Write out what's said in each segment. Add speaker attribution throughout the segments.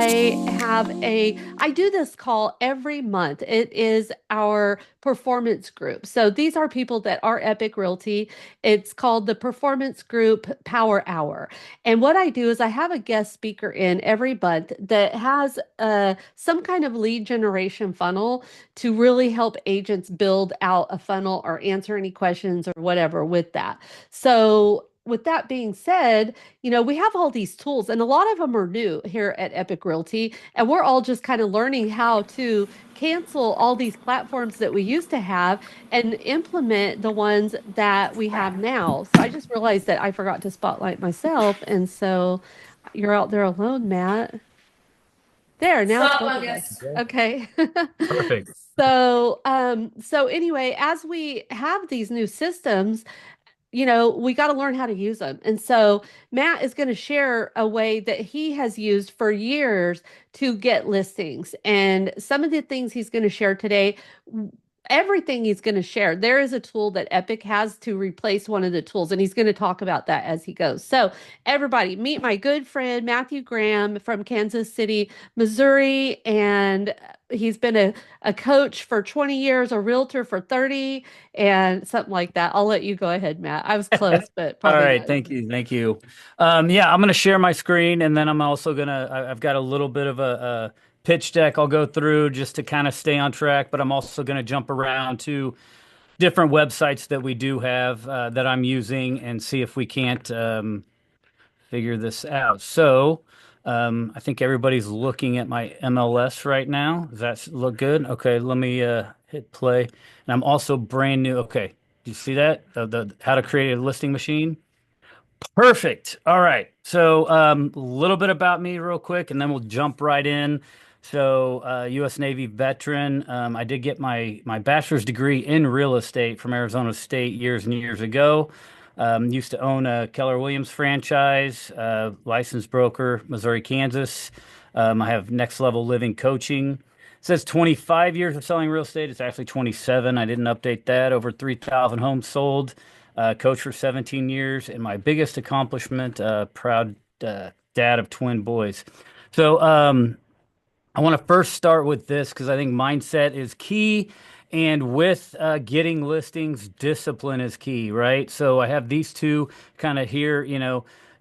Speaker 1: I do this call every month. It is our performance group. So these are people that are Epique Realty. It's called the Performance Group Power Hour. And what I do is I have a guest speaker in every month that has some kind of lead generation funnel to really help agents build out a funnel or answer any questions or whatever with that. So with that being said, we have all these tools and a lot of them are new here at Epique Realty. And we're all just kind of learning how to cancel all these platforms that we used to have and implement the ones that we have now. So I just realized that I forgot to spotlight myself. And so you're out there alone, Matt. There, now it's
Speaker 2: Sup,
Speaker 1: both of us.
Speaker 2: Marcus?
Speaker 3: Okay,
Speaker 1: Okay.
Speaker 3: perfect.
Speaker 1: So anyway, as we have these new systems, we got to learn how to use them. And so Matt is going to share a way that he has used for years to get listings. And some of the things he's going to share today, everything he's going to share, there is a tool that Epic has to replace one of the tools. And he's going to talk about that as he goes. So, everybody, meet my good friend Matthew Graham from Kansas City, Missouri. And he's been a coach for 20 years, a realtor for 30, and something like that. I'll let you go ahead, Matt. I was close, but
Speaker 3: All
Speaker 1: probably
Speaker 3: right,
Speaker 1: not.
Speaker 3: thank you, thank you. Yeah, I'm gonna share my screen, and then I'm also I've got a little bit of a pitch deck I'll go through just to kind of stay on track, but I'm also gonna jump around to different websites that we do have that I'm using and see if we can't figure this out. So, I think everybody's looking at my MLS right now. Does that look good? Okay, let me hit play. And I'm also brand new. Okay, do you see that? The how to create a listing machine? Perfect. All right. So, a little bit about me, real quick, and then we'll jump right in. So, U.S. Navy veteran. I did get my bachelor's degree in real estate from Arizona State years and years ago. Used to own a Keller Williams franchise, licensed broker, Missouri, Kansas. I have next level living coaching. It says 25 years of selling real estate. It's actually 27. I didn't update that. Over 3,000 homes sold. Coach for 17 years, and my biggest accomplishment, proud dad of twin boys. So I want to first start with this because I think mindset is key, and with getting listings, discipline is key, right? So I have these two kind of here.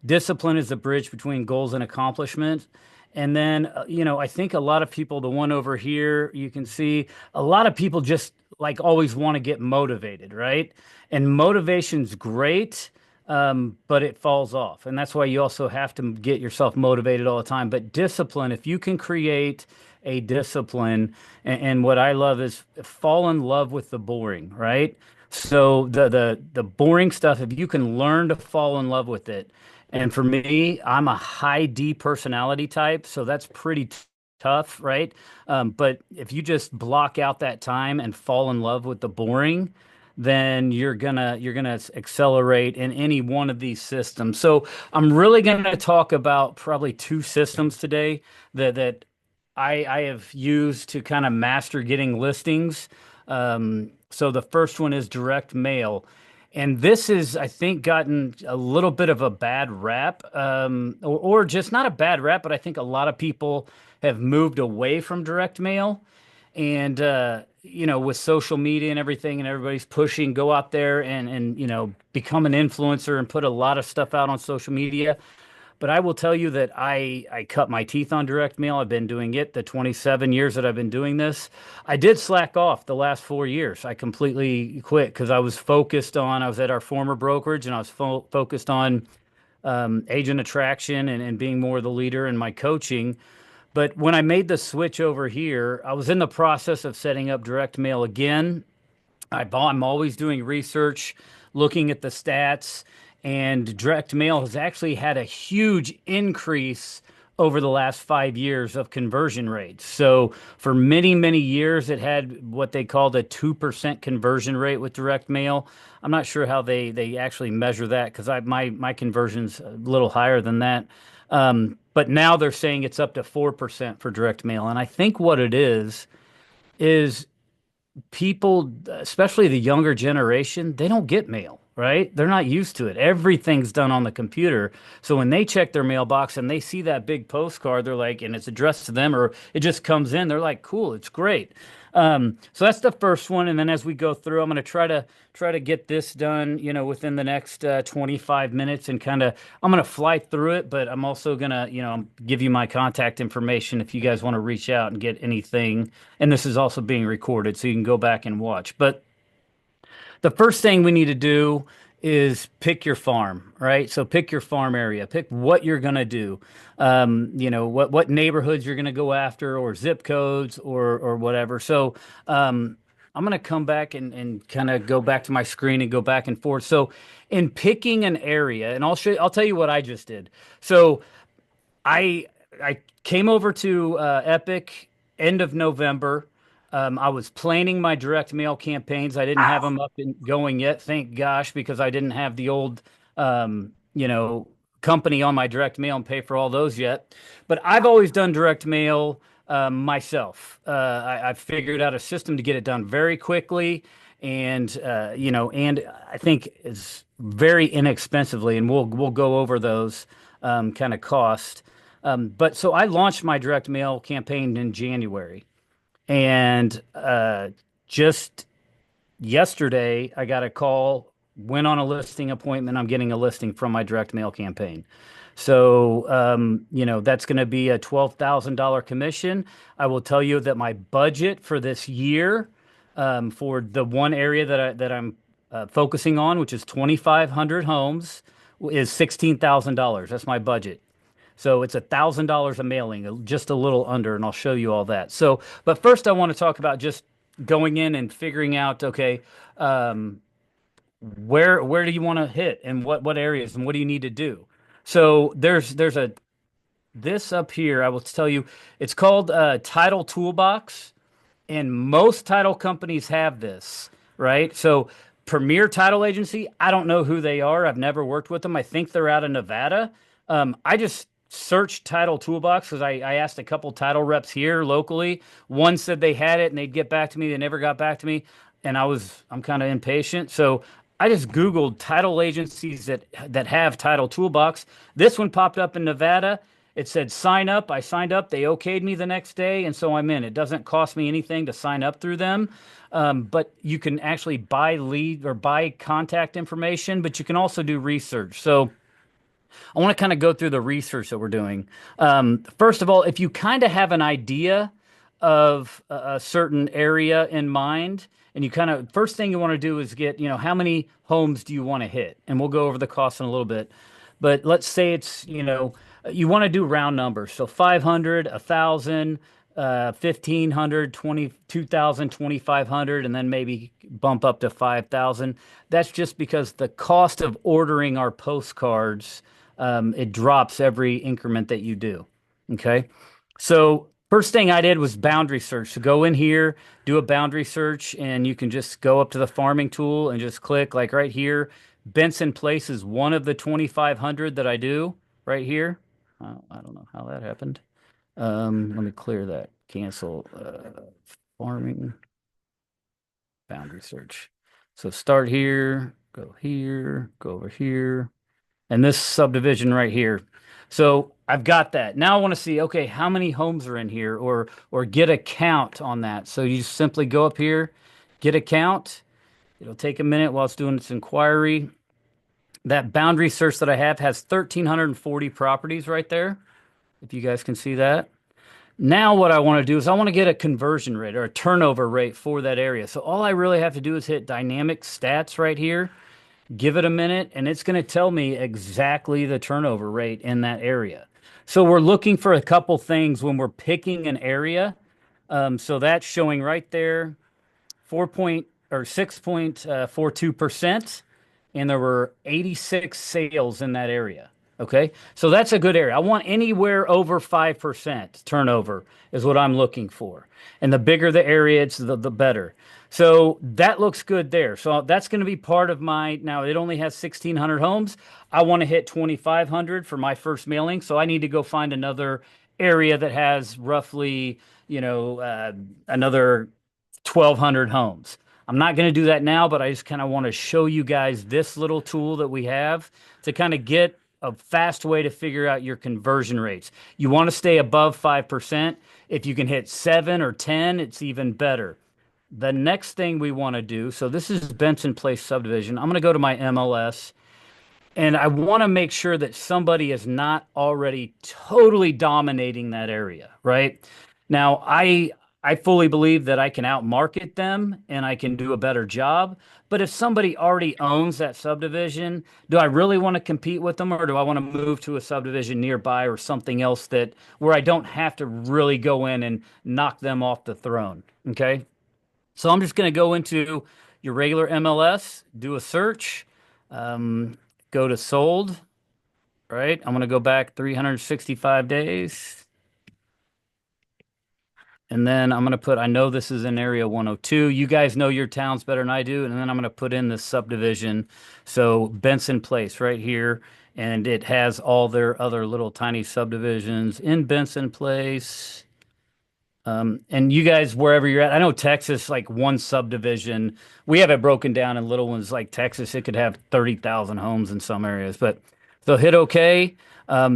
Speaker 3: Discipline is the bridge between goals and accomplishment. And then, I think a lot of people, the one over here, you can see a lot of people just like always want to get motivated, right? And motivation's great, but it falls off. And that's why you also have to get yourself motivated all the time. But discipline, if you can create a discipline, and what I love is fall in love with the boring, right? So the boring stuff, if you can learn to fall in love with it. And for me, I'm a high D personality type, so that's pretty tough, right? But if you just block out that time and fall in love with the boring, then you're gonna accelerate in any one of these systems. So I'm really gonna talk about probably two systems today that I have used to kind of master getting listings. So the first one is direct mail. And this is, I think, gotten a little bit of a bad rap, or just not a bad rap, but I think a lot of people have moved away from direct mail. And with social media and everything, and everybody's pushing, go out there and become an influencer and put a lot of stuff out on social media. But I will tell you that I cut my teeth on direct mail. I've been doing it the 27 years that I've been doing this. I did slack off the last 4 years. I completely quit because I was at our former brokerage, and I was focused on agent attraction and being more the leader in my coaching. But when I made the switch over here, I was in the process of setting up direct mail again. I'm always doing research, looking at the stats, and direct mail has actually had a huge increase over the last 5 years of conversion rates. So for many, many years, it had what they called a 2% conversion rate with direct mail. I'm not sure how they actually measure that because my conversion's a little higher than that. But now they're saying it's up to 4% for direct mail. And I think what it is people, especially the younger generation, they don't get mail, right? They're not used to it. Everything's done on the computer. So when they check their mailbox and they see that big postcard, they're like, and it's addressed to them or it just comes in, they're like, cool, it's great. So that's the first one. And then as we go through, I'm going to try to get this done, within the next 25 minutes and I'm going to fly through it, but I'm also going to, give you my contact information if you guys want to reach out and get anything. And this is also being recorded, so you can go back and watch. But the first thing we need to do is pick your farm, right? So pick your farm area, pick what you're going to do. What neighborhoods you're going to go after or zip codes or whatever. So I'm going to come back and kind of go back to my screen and go back and forth. So in picking an area, and I'll tell you what I just did. So I came over to Epic end of November. I was planning my direct mail campaigns. I didn't have them up and going yet, thank gosh, because I didn't have the old, um, you know, company on my direct mail and pay for all those yet. But I've always done direct mail myself. I figured out a system to get it done very quickly, and I think it's very inexpensively, and we'll go over those kind of cost. But so I launched my direct mail campaign in January. And just yesterday, I got a call, went on a listing appointment. I'm getting a listing from my direct mail campaign. So, that's going to be a $12,000 commission. I will tell you that my budget for this year, for the one area that I'm focusing on, which is 2,500 homes, is $16,000. That's my budget. So it's $1,000 a mailing, just a little under, and I'll show you all that. So, but first I want to talk about just going in and figuring out, okay, um, where do you want to hit and what areas and what do you need to do? So there's a this up here, I will tell you, it's called Title Toolbox. And most title companies have this, right? So, Premier Title Agency, I don't know who they are. I've never worked with them. I think they're out of Nevada. I just searched Title Toolbox because I asked a couple title reps here locally. One said they had it and they'd get back to me. They never got back to me. And I'm kind of impatient. So, I just Googled title agencies that have Title Toolbox. This one popped up in Nevada. It said sign up. I signed up. They okayed me the next day, and so I'm in. It doesn't cost me anything to sign up through them, but you can actually buy lead or buy contact information, but you can also do research. So I want to kind of go through the research that we're doing. First of all, if you kind of have an idea of a certain area in mind, and you kind of first thing you want to do is get, how many homes do you want to hit? And we'll go over the cost in a little bit. But let's say it's, you want to do round numbers. So 500, 1,000, 1,500, 22,000, 2,500, and then maybe bump up to 5,000. That's just because the cost of ordering our postcards, it drops every increment that you do. Okay. So first thing I did was boundary search. So go in here, do a boundary search, and you can just go up to the farming tool and just click like right here. Benson Place is one of the 2,500 that I do right here. I don't know how that happened. Let me clear that. Cancel farming boundary search. So start here, go over here, and this subdivision right here. So I've got that. Now I want to see, okay, how many homes are in here or get a count on that. So you simply go up here, get a count. It'll take a minute while it's doing its inquiry. That boundary search that I have has 1,340 properties right there, if you guys can see that. Now what I want to do is I want to get a conversion rate or a turnover rate for that area. So all I really have to do is hit dynamic stats right here, give it a minute, and it's going to tell me exactly the turnover rate in that area. So we're looking for a couple things when we're picking an area. So that's showing right there, 6.42%, and there were 86 sales in that area. Okay, so that's a good area. I want anywhere over 5% turnover is what I'm looking for. And the bigger the area, it's the better. So that looks good there. So that's going to be part of now it only has 1,600 homes. I want to hit 2,500 for my first mailing. So I need to go find another area that has roughly, another 1,200 homes. I'm not going to do that now, but I just kind of want to show you guys this little tool that we have to kind of get a fast way to figure out your conversion rates. You want to stay above 5%. If you can hit 7 or 10, it's even better. The next thing we want to do, so this is Benson Place subdivision. I'm going to go to my MLS and I want to make sure that somebody is not already totally dominating that area, right? Now, I fully believe that I can outmarket them and I can do a better job. But if somebody already owns that subdivision, do I really want to compete with them or do I want to move to a subdivision nearby or something else that where I don't have to really go in and knock them off the throne? Okay. So I'm just going to go into your regular MLS, do a search, um, go to sold, right? I'm going to go back 365 days. And then I'm going to put, I know this is in area 102. You guys know your towns better than I do. And then I'm going to put in this subdivision. So Benson Place right here. And it has all their other little tiny subdivisions in Benson Place. And you guys, wherever you're at, I know Texas, like one subdivision, we have it broken down in little ones like Texas. It could have 30,000 homes in some areas, but they'll hit okay.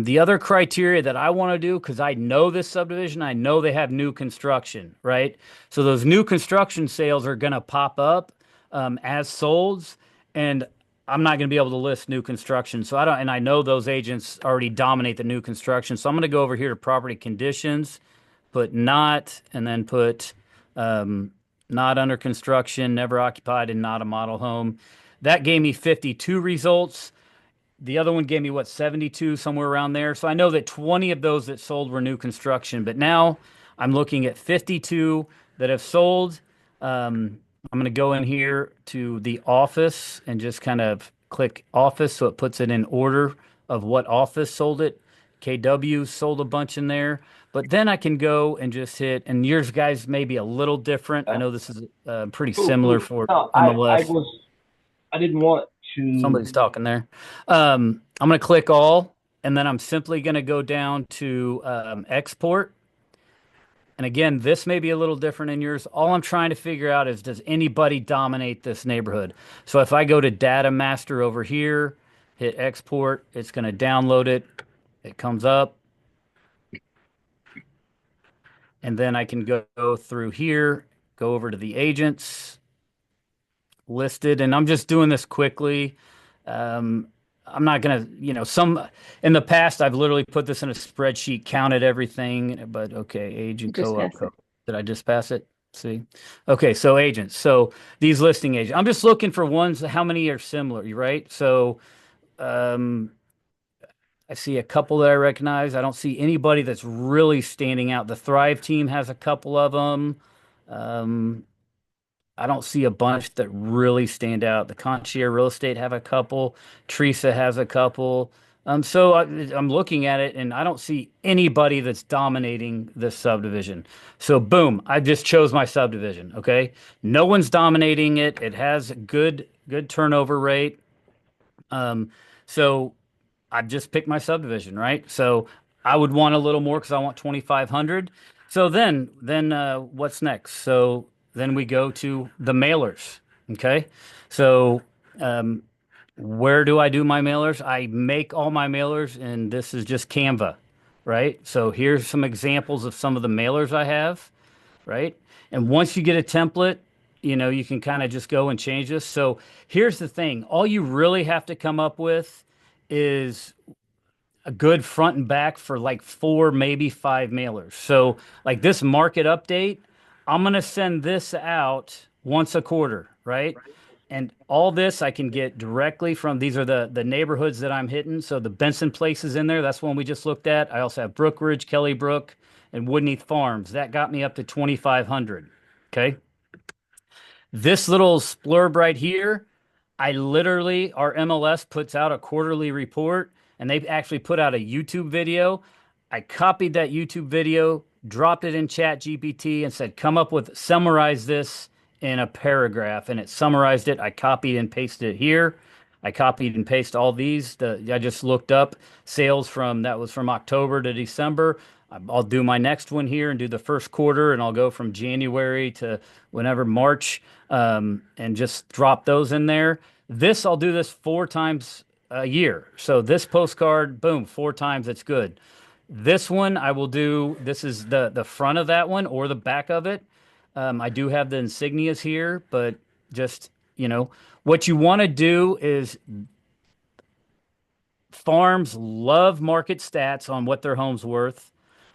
Speaker 3: The other criteria that I want to do, because I know this subdivision, I know they have new construction, right? So those new construction sales are going to pop up as solds, and I'm not going to be able to list new construction. So I don't, and I know those agents already dominate the new construction. So I'm going to go over here to property conditions, put not, and then put not under construction, never occupied, and not a model home. That gave me 52 results. The other one gave me what, 72, somewhere around there. So I know that 20 of those that sold were new construction, but now I'm looking at 52 that have sold. I'm going to go in here to the office and just kind of click office so it puts it in order of what office sold it. KW sold a bunch in there. But then I can go and just hit, and yours guys may be a little different. I
Speaker 2: Okay.
Speaker 3: know this is pretty
Speaker 2: Cool,
Speaker 3: similar
Speaker 2: cool.
Speaker 3: for
Speaker 2: No,
Speaker 3: MLS.
Speaker 2: I didn't want to.
Speaker 3: Somebody's talking there. I'm going to click all, and then I'm simply going to go down to export. And again, this may be a little different in yours. All I'm trying to figure out is, does anybody dominate this neighborhood? So if I go to data master over here, hit export, it's going to download it. It comes up. And then I can go through here, go over to the agents listed, and I'm just doing this quickly. Um, I'm not gonna, some in the past I've literally put this in a spreadsheet, counted everything, but okay,
Speaker 1: You
Speaker 3: agent
Speaker 1: just
Speaker 3: co-op
Speaker 1: pass
Speaker 3: code.
Speaker 1: it.
Speaker 3: Did I just pass it? See? Okay, so agents. So these listing agents. I'm just looking for ones, how many are similar, right? So um I see a couple that I recognize. I don't see anybody that's really standing out. The Thrive team has a couple of them. Um, I don't see a bunch that really stand out. The Concierge Real Estate have a couple. Teresa has a couple. I'm looking at it and I don't see anybody that's dominating this subdivision. So boom, I just chose my subdivision. Okay, no one's dominating it. It has good turnover rate. Um, so I've just picked my subdivision, right? So I would want a little more because I want 2,500. So then what's next? So then we go to the mailers. Okay. So um, where do I do my mailers? I make all my mailers, and this is just Canva, right? So here's some examples of some of the mailers I have, right? And once you get a template, you can kind of just go and change this. So here's the thing. All you really have to come up with is a good front and back for like four, maybe five mailers. So like this market update, I'm going to send this out once a quarter, right? And all this I can get directly from, these are the neighborhoods that I'm hitting. So the Benson Place is in there. That's one we just looked at. I also have Brookridge, Kelly Brook, and Woodneath Farms. That got me up to 2,500. Okay. This little splurb right here, I literally, our MLS puts out a quarterly report and they actually put out a YouTube video. I copied that YouTube video, dropped it in Chat GPT and said, come up with, summarize this in a paragraph. And it summarized it. I copied and pasted it here. I copied and pasted all these. I just looked up sales from, that was from October to December. I'll do my next one here and do the first quarter, and I'll go from January to whenever March, and just drop those in there. I'll do this 4 times a year. So this postcard, boom, 4 times, it's good. This one I will do. This is the front of that one or the back of it. I do have the insignias here, but just, what you want to do is farms love market stats on what their home's worth.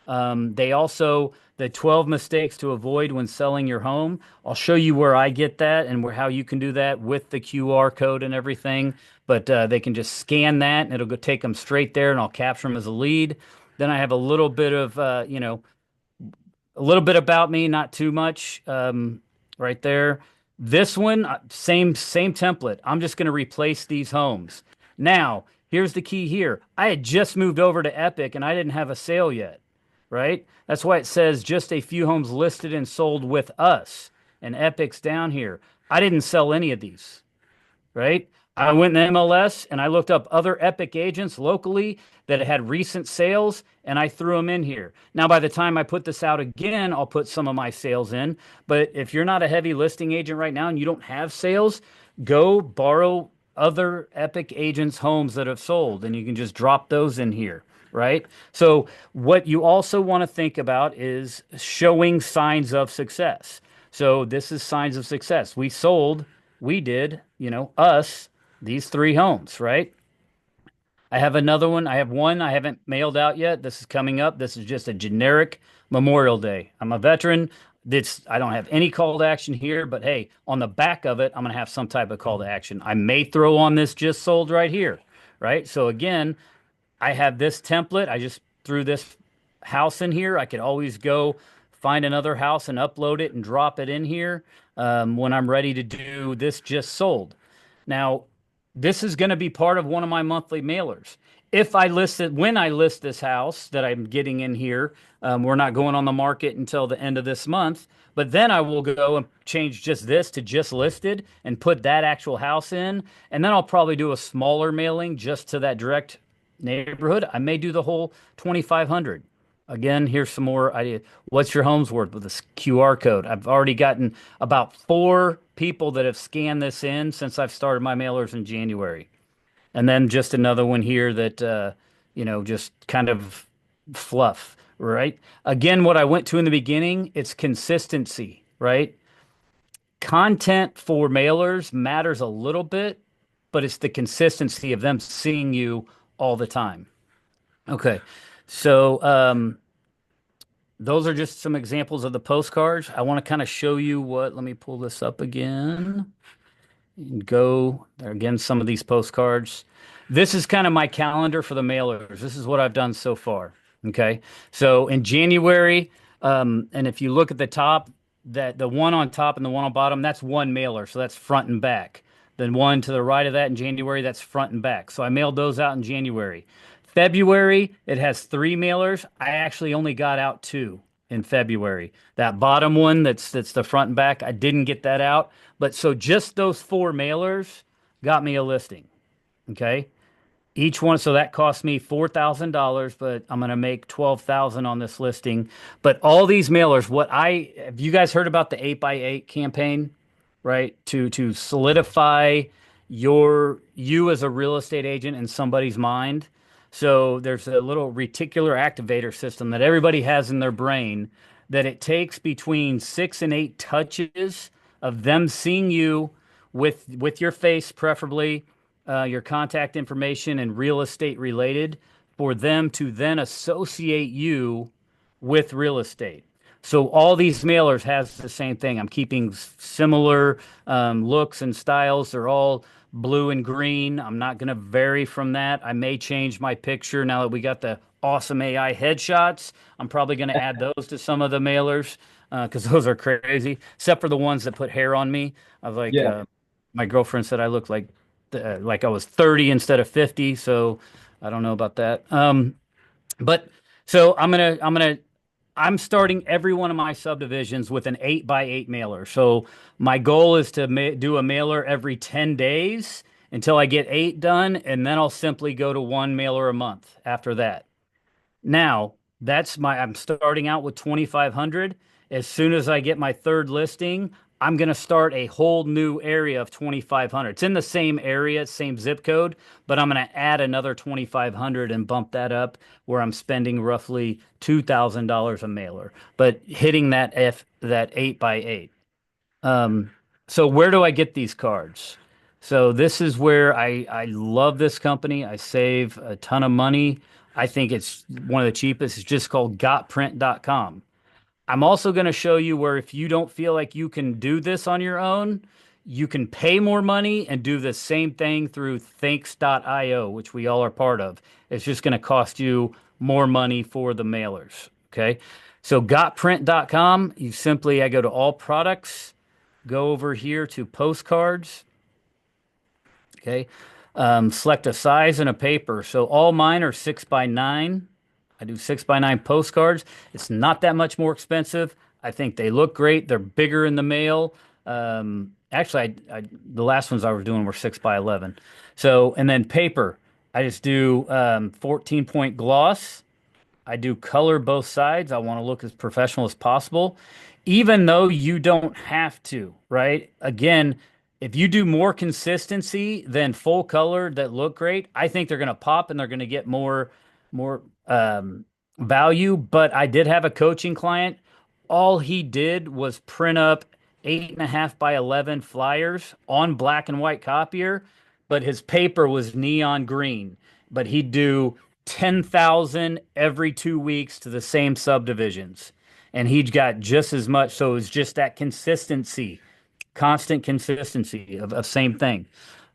Speaker 3: They also, the 12 mistakes to avoid when selling your home. I'll show you where I get that and how you can do that with the QR code and everything. But they can just scan that and it'll go take them straight there, and I'll capture them as a lead. Then I have a little bit of, a little bit about me, not too much, right there. This one, same template. I'm just going to replace these homes. Now, here's the key here. I had just moved over to Epic and I didn't have a sale yet, right? That's why it says just a few homes listed and sold with us. And Epic's down here. I didn't sell any of these, right? I went in MLS and I looked up other Epic agents locally that had recent sales, and I threw them in here. Now, by the time I put this out again, I'll put some of my sales in. But if you're not a heavy listing agent right now and you don't have sales, go borrow other Epic agents' homes that have sold, and you can just drop those in here, right? So what you also want to think about is showing signs of success. So this is signs of success. We did, us, these 3 homes, right? I have another one. I have one I haven't mailed out yet. This is coming up. This is just a generic Memorial Day. I'm a veteran. I don't have any call to action here, but hey, on the back of it, I'm going to have some type of call to action. I may throw on this just sold right here, right? So again, I have this template. I just threw this house in here. I could always go find another house and upload it and drop it in here when I'm ready to do this just sold. Now, this is going to be part of one of my monthly mailers. When I list this house that I'm getting in here, we're not going on the market until the end of this month, but then I will go and change just this to just listed and put that actual house in. And then I'll probably do a smaller mailing just to that direct neighborhood. I may do the whole 2,500. Again, here's some more idea. What's your home's worth with this QR code? I've already gotten about 4 people that have scanned this in since I've started my mailers in January. And then just another one here that, just kind of fluff, right? Again, what I went to in the beginning, it's consistency, right? Content for mailers matters a little bit, but it's the consistency of them seeing you all the time. Okay. So, those are just some examples of the postcards. I want to kind of show you let me pull this up again and go there again, some of these postcards. This is kind of my calendar for the mailers. This is what I've done so far. Okay. So in January, and if you look at the top, that the one on top and the one on bottom, that's one mailer. So that's front and back. Then one to the right of that in January, that's front and back. So I mailed those out in January. February, it has 3 mailers. I actually only got out 2 in February. That bottom one that's the front and back, I didn't get that out. But so just those 4 mailers got me a listing. Okay. Each one, so that cost me $4,000, but I'm going to make $12,000 on this listing. But all these mailers, have you guys heard about the 8x8 campaign, right? To solidify you as a real estate agent in somebody's mind. So there's a little reticular activator system that everybody has in their brain that it takes between 6 and 8 touches of them seeing you with your face, preferably your contact information and real estate related, for them to then associate you with real estate. So all these mailers has the same thing. I'm keeping similar looks and styles. They're all blue and green. I'm not going to vary from that. I may change my picture now that we got the awesome AI headshots. I'm probably going to add those to some of the mailers because those are crazy, except for the ones that put hair on me. I was like,
Speaker 2: Yeah.
Speaker 3: my girlfriend said I look like I was 30 instead of 50. So I don't know about that. But so I'm starting every one of my subdivisions with an 8x8 mailer. So my goal is to do a mailer every 10 days until I get 8 done, and then I'll simply go to 1 mailer a month after that. Now, I'm starting out with 2,500. As soon as I get my third listing, I'm going to start a whole new area of 2,500. It's in the same area, same zip code, but I'm going to add another 2,500 and bump that up where I'm spending roughly $2,000 a mailer, but hitting that 8 by 8. Um, so where do I get these cards? So this is where I love this company. I save a ton of money. I think it's one of the cheapest. It's just called gotprint.com. I'm also going to show you where if you don't feel like you can do this on your own, you can pay more money and do the same thing through thanks.io, which we all are part of. It's just going to cost you more money for the mailers. Okay. So gotprint.com, I go to all products, go over here to postcards. Okay. Select a size and a paper. So all mine are 6 by 9. I do 6 by 9 postcards. It's not that much more expensive. I think they look great. They're bigger in the mail. Actually, the last ones I was doing were 6 by 11. So, and then paper, I just do 14-point gloss. I do color both sides. I want to look as professional as possible, even though you don't have to, right? Again, if you do more consistency than full color that look great, I think they're going to pop and they're going to get more value. But I did have a coaching client. All he did was print up 8.5 by 11 flyers on black and white copier, but his paper was neon green. But he'd do 10,000 every 2 weeks to the same subdivisions. And he got just as much. So it was just that consistency, constant consistency of same thing.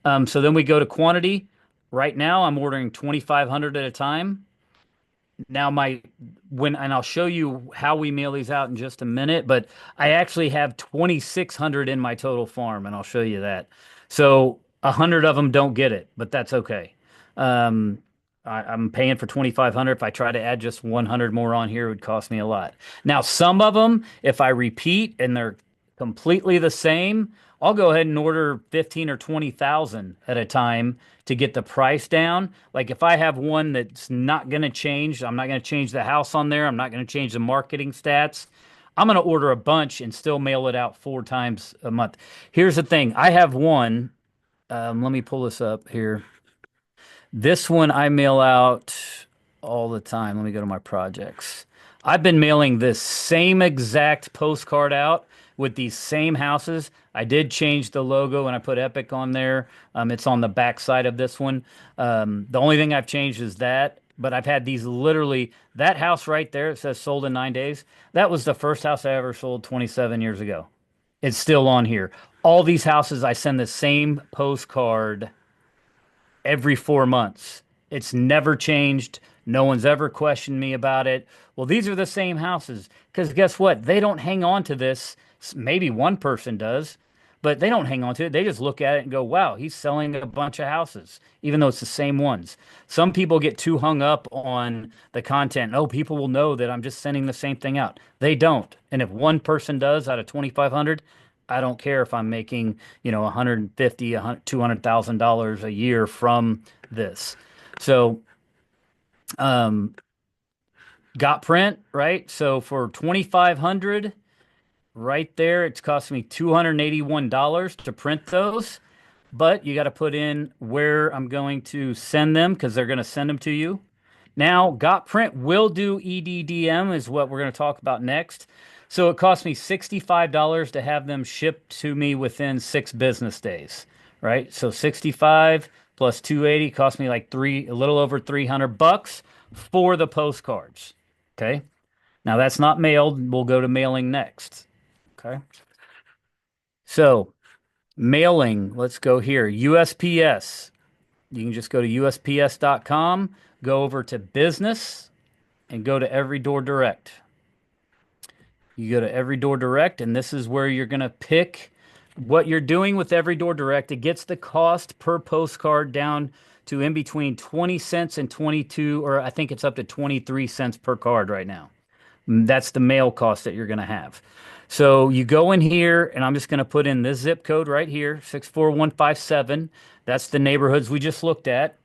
Speaker 3: So then we go to quantity. Right now, I'm ordering 2,500 at a time. Now and I'll show you how we mail these out in just a minute, but I actually have 2,600 in my total farm, and I'll show you that. So 100 of them don't get it, but that's okay. Um, I'm paying for 2,500. If I try to add just 100 more on here, it would cost me a lot. Now, some of them, if I repeat and they're completely the same, I'll go ahead and order 15 or 20,000 at a time to get the price down. Like if I have one that's not going to change, I'm not going to change the house on there. I'm not going to change the marketing stats. I'm going to order a bunch and still mail it out 4 times a month. Here's the thing. I have one. Let me pull this up here. This one I mail out all the time. Let me go to my projects. I've been mailing this same exact postcard out with these same houses. I did change the logo and I put Epic on there. It's on the back side of this one. The only thing I've changed is that, but I've had these literally, that house right there, it says sold in 9 days. That was the first house I ever sold 27 years ago. It's still on here. All these houses, I send the same postcard every 4 months. It's never changed. No one's ever questioned me about it. Well, these are the same houses. Because guess what? They don't hang on to this. Maybe one person does, but they don't hang on to it. They just look at it and go, wow, he's selling a bunch of houses, even though it's the same ones. Some people get too hung up on the content. Oh, people will know that I'm just sending the same thing out. They don't. And if one person does out of 2,500, I don't care if I'm making, 150, $200,000 a year from this. So, got print, right? So for 2,500 right there, it's costing me $281 to print those. But you got to put in where I'm going to send them because they're going to send them to you. Now, Got Print will do EDDM is what we're going to talk about next. So it cost me $65 to have them shipped to me within 6 business days, right? So 65 plus 280 cost me like a little over $300 for the postcards. Okay. Now that's not mailed. We'll go to mailing next. Okay. So mailing, let's go here. USPS. You can just go to USPS.com, go over to business, and go to Every Door Direct. You go to Every Door Direct, and this is where you're going to pick what you're doing with Every Door Direct. It gets the cost per postcard down to in between 20 cents and 22, or I think it's up to 23 cents per card right now. That's the mail cost that you're going to have. So you go in here, and I'm just going to put in this zip code right here, 64157. That's the neighborhoods we just looked at.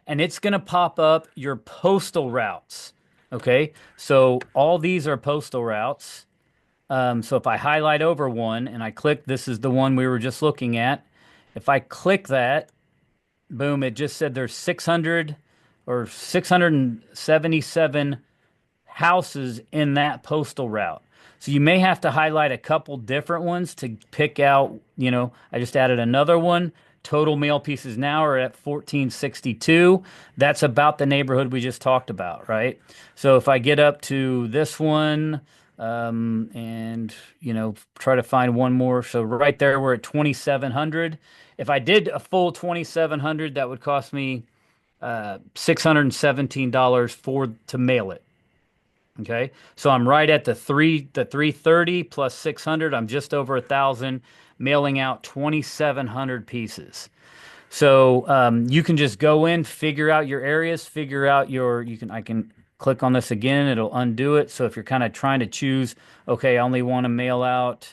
Speaker 3: And it's going to pop up your postal routes. Okay. So all these are postal routes. So if I highlight over one and I click, this is the one we were just looking at. If I click that, boom, it just said there's 600 or 677 houses in that postal route. So you may have to highlight a couple different ones to pick out, I just added another one. Total mail pieces now are at 1462. That's about the neighborhood we just talked about, right? So if I get up to this one, and try to find one more. So right there, we're at 2,700. If I did a full 2,700, that would cost me $617 to mail it. Okay, so I'm right at the 330 plus 600. I'm just over 1,000, mailing out 2,700 pieces. So you can just go in, figure out your areas, figure out I can click on this again, it'll undo it. So if you're kind of trying to choose, okay, I only want to mail out,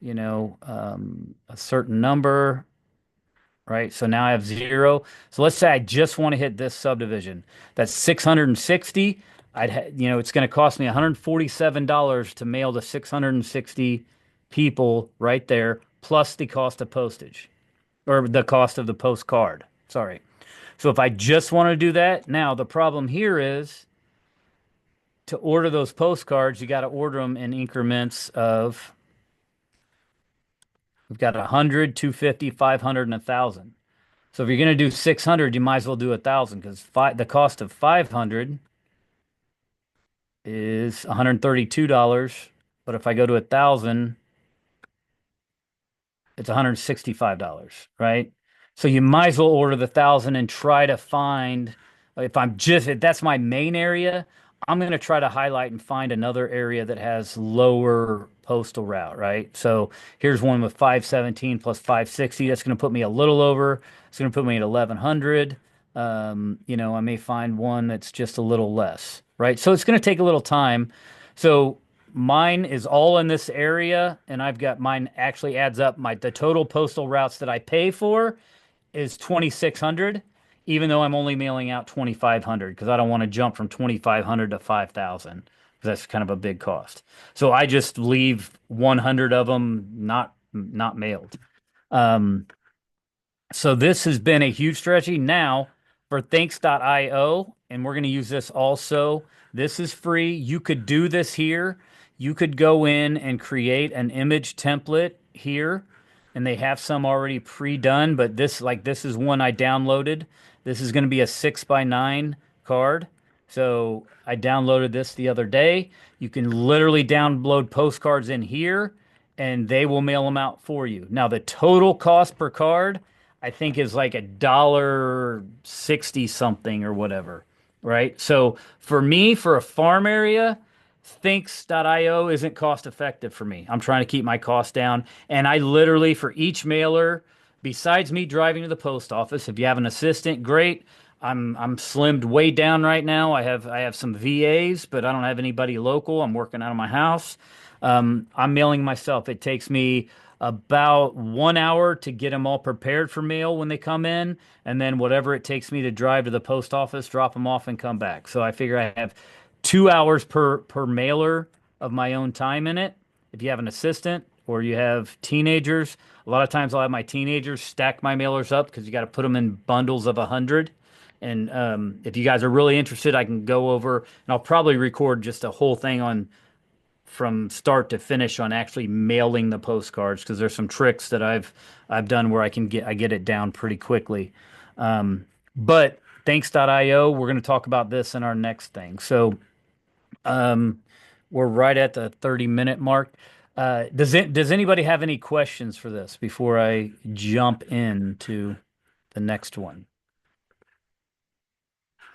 Speaker 3: a certain number, right? So now I have 0. So let's say I just want to hit this subdivision. That's 660. It's going to cost me $147 to mail to 660 people right there, plus the cost of postage or the cost of the postcard. Sorry. So if I just want to do that, now the problem here is to order those postcards, you got to order them in increments of, we've got 100, 250, 500, and 1,000. So if you're going to do 600, you might as well do 1,000 because the cost of 500 is $132. But if I go to 1,000, it's $165, right? So you might as well order the 1,000 and try to find, if that's my main area, I'm going to try to highlight and find another area that has lower postal route, right? So here's one with 517 plus 560. That's going to put me a little over. It's going to put me at 1,100. I may find one that's just a little less, right? So it's going to take a little time. So mine is all in this area, and I've got mine actually adds up. The total postal routes that I pay for is 2,600, even though I'm only mailing out 2,500 because I don't want to jump from 2,500 to 5,000 because that's kind of a big cost. So I just leave 100 of them not mailed. Um, so this has been a huge strategy. Now for thanks.io, and we're going to use this also. This is free. You could do this here. You could go in and create an image template here, and they have some already pre-done, but this is one I downloaded. This is going to be a 6x9 card. So I downloaded this the other day. You can literally download postcards in here, and they will mail them out for you. Now the total cost per card, I think, is like $1.60 something or whatever, right? So for me, for a farm area, thinks.io isn't cost effective for me. I'm trying to keep my costs down. And I literally, for each mailer, besides me driving to the post office, if you have an assistant, great. I'm slimmed way down right now. I have some VAs, but I don't have anybody local. I'm working out of my house. I'm mailing myself. It takes me about 1 hour to get them all prepared for mail when they come in, and then whatever it takes me to drive to the post office, drop them off, and come back. So I figure I have 2 hours per mailer of my own time in it. If you have an assistant or you have teenagers, a lot of times I'll have my teenagers stack my mailers up because you got to put them in bundles of 100. And if you guys are really interested, I can go over and I'll probably record just a whole thing on from start to finish on actually mailing the postcards because there's some tricks that I've done where I get it down pretty quickly. But thanks.io, we're going to talk about this in our next thing. So we're right at the 30-minute mark. Does anybody have any questions for this before I jump into the next one?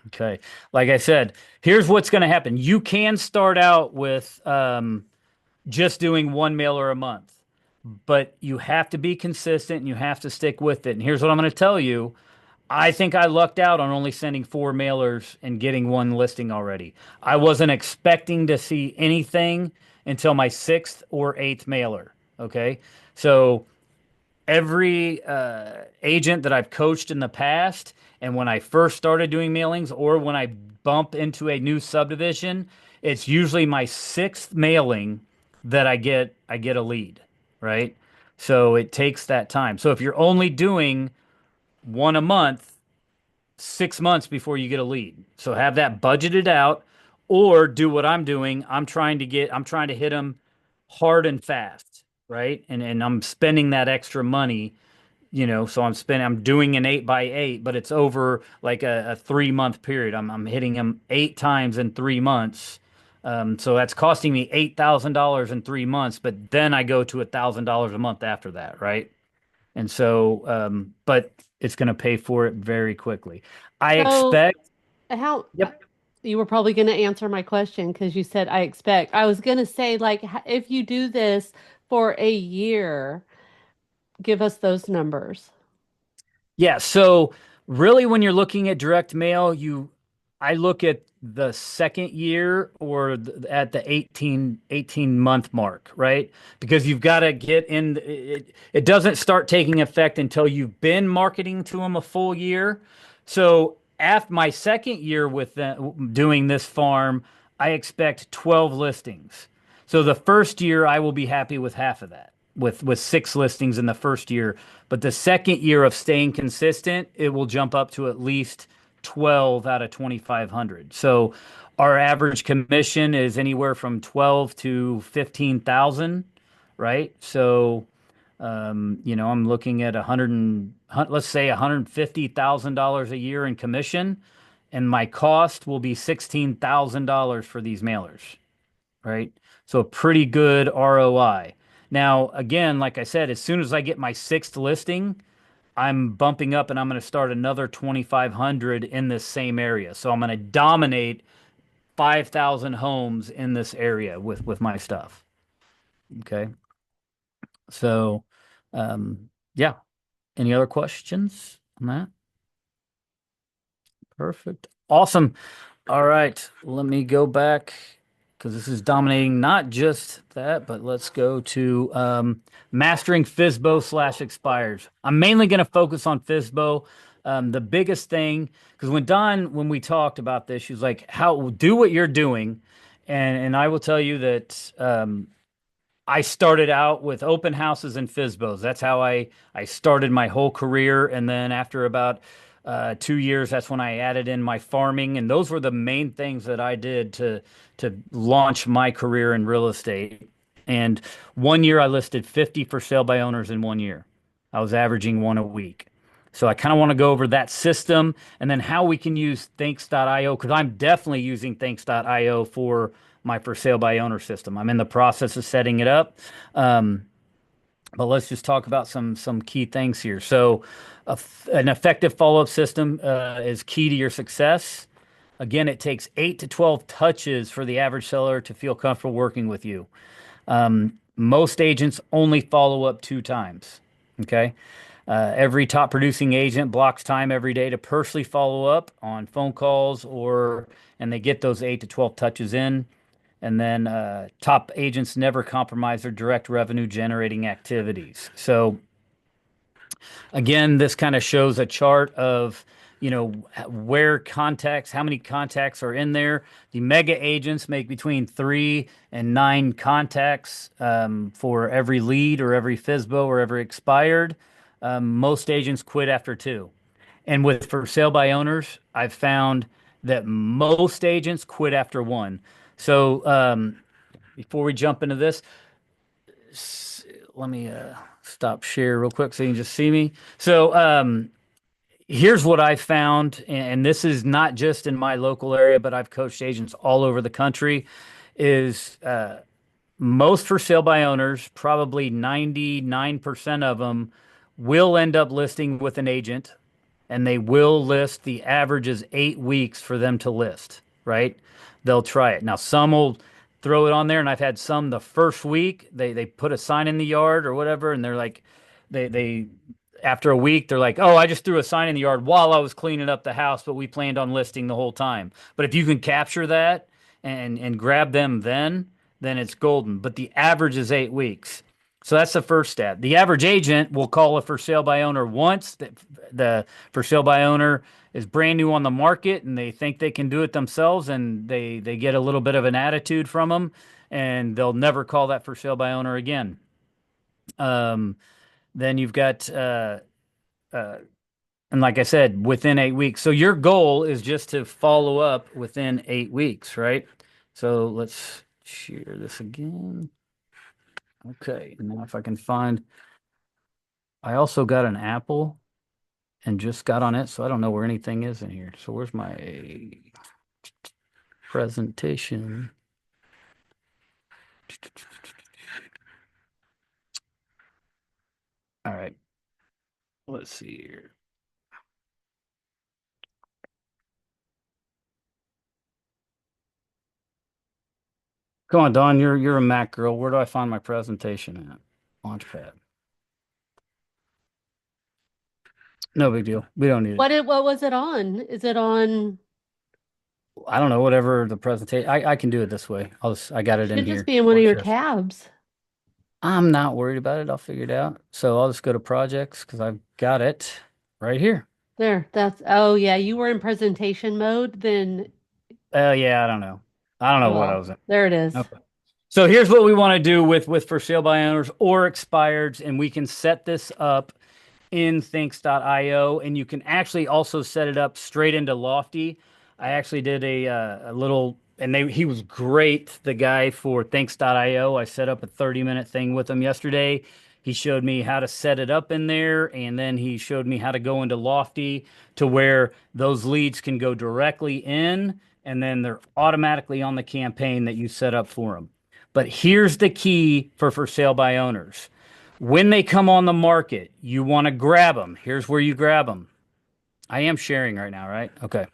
Speaker 3: Okay. Like I said, here's what's going to happen. You can start out with just doing one mailer a month, but you have to be consistent and you have to stick with it. And here's what I'm going to tell you. I think I lucked out on only sending 4 mailers and getting one listing already. I wasn't expecting to see anything until my 6th or 8th mailer. Okay. So every agent that I've coached in the past, and when I first started doing mailings, or when I bump into a new subdivision, it's usually my sixth mailing that I get a lead, right? So it takes that time. So if you're only doing one a month, 6 months before you get a lead. So have that budgeted out, or do what I'm doing. I'm trying to hit them hard and fast, right? And I'm spending that extra money, so I'm doing an 8 by 8, but it's over like a 3 month period. I'm hitting them 8 times in 3 months. So that's costing me $8,000 in 3 months, but then I go to $1,000 a month after that, right? And so, but it's going to pay for it very quickly. I
Speaker 1: So,
Speaker 3: expect.
Speaker 1: how
Speaker 3: Yep.
Speaker 1: you were probably going to answer my question because you said I expect. I was going to say, like, if you do this for a year, give us those numbers.
Speaker 3: Yeah. So really, when you're looking at direct mail, I look at the second year or at the 18 month mark, right? Because you've got to get in. It doesn't start taking effect until you've been marketing to them a full year. So after my second year with doing this farm, I expect 12 listings. So the first year, I will be happy with half of that, with 6 listings in the first year. But the second year of staying consistent, it will jump up to at least 12 out of 2,500. So our average commission is anywhere from 12 to 15,000, right? So I'm looking at let's say $150,000 a year in commission, and my cost will be $16,000 for these mailers, right? So a pretty good ROI. Now, again, like I said, as soon as I get my sixth listing, I'm bumping up and I'm going to start another 2,500 in this same area. So I'm going to dominate 5,000 homes in this area with my stuff. Okay. So, yeah. Any other questions on that? Perfect. Awesome. All right, let me go back because this is dominating not just that, but let's go to mastering FSBO slash expires. I'm mainly going to focus on FSBO. The biggest thing, because when we talked about this, she was like, "How do what you're doing," and I will tell you that I started out with open houses and FSBOs. That's how I started my whole career. And then after about 2 years, that's when I added in my farming. And those were the main things that I did to launch my career in real estate. And one year I listed 50 for sale by owners in one year. I was averaging one a week. So I kind of want to go over that system and then how we can use Thanks.io, because I'm definitely using Thanks.io for my for sale by owner system. I'm in the process of setting it up. Um, but let's just talk about some key things here. So, an effective follow-up system is key to your success. Again, it takes 8 to 12 touches for the average seller to feel comfortable working with you. Most agents only follow up 2 times. Okay. Every top producing agent blocks time every day to personally follow up on phone calls, and they get those 8 to 12 touches in. And then top agents never compromise their direct revenue generating activities. So again, this kind of shows a chart of, where contacts, how many contacts are in there. The mega agents make between 3 and 9 contacts for every lead or every FSBO or every expired. Most agents quit after 2. And with for sale by owners, I've found that most agents quit after 1. So before we jump into this, let me stop share real quick so you can just see me. So here's what I found, and this is not just in my local area, but I've coached agents all over the country, is most for sale by owners, probably 99% of them will end up listing with an agent, and they will list. The average is 8 weeks for them to list, right? They'll try it. Now, some will throw it on there, and I've had some the first week, they put a sign in the yard or whatever, and they're like, they after a week, they're like, oh, I just threw a sign in the yard while I was cleaning up the house, but we planned on listing the whole time. But if you can capture that and grab them then it's golden. But the average is 8 weeks. So that's the first step. The average agent will call a for sale by owner once. The for sale by owner is brand new on the market and they think they can do it themselves, and they get a little bit of an attitude from them, and they'll never call that for sale by owner again. Um, then you've got uh, and like I said, within 8 weeks. So your goal is just to follow up within 8 weeks, right? So let's share this again. Okay, and now if I can find, I also got an Apple and just got on it, so I don't know where anything is in here. So where's my presentation? All right, let's see here. Come on, Dawn, you're a Mac girl. Where do I find my presentation at? Launchpad. No big deal. We don't need it.
Speaker 1: What was it on? Is it on?
Speaker 3: I don't know, whatever the presentation. I can do it this way. I got it in
Speaker 1: Should just
Speaker 3: here.
Speaker 1: be in one of
Speaker 3: Watch
Speaker 1: your
Speaker 3: this.
Speaker 1: tabs.
Speaker 3: I'm not worried about it. I'll figure it out. So I'll just go to projects because I've got it right here.
Speaker 1: There, oh yeah, you were in presentation mode, then
Speaker 3: Yeah, I don't know. I don't know what I
Speaker 1: well,
Speaker 3: was in.
Speaker 1: there it is.
Speaker 3: Okay. So here's what we want to do with for sale by owners or expireds, and we can set this up in thinks.io, and you can actually also set it up straight into Lofty. I actually did a little, and he was great, the guy for thinks.io. I set up a 30-minute thing with him yesterday. He showed me how to set it up in there, and then he showed me how to go into Lofty to where those leads can go directly in, and then they're automatically on the campaign that you set up for them. But here's the key for sale by owners. When they come on the market, you want to grab them. Here's where you grab them. I am sharing right now, right? Okay.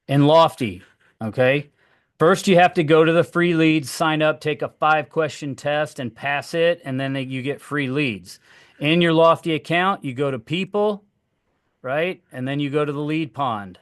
Speaker 3: In Lofty, okay. First, you have to go to the free leads, sign up, take a 5-question test, and pass it, and then you get free leads. In your Lofty account, you go to people, right? And then you go to the lead pond,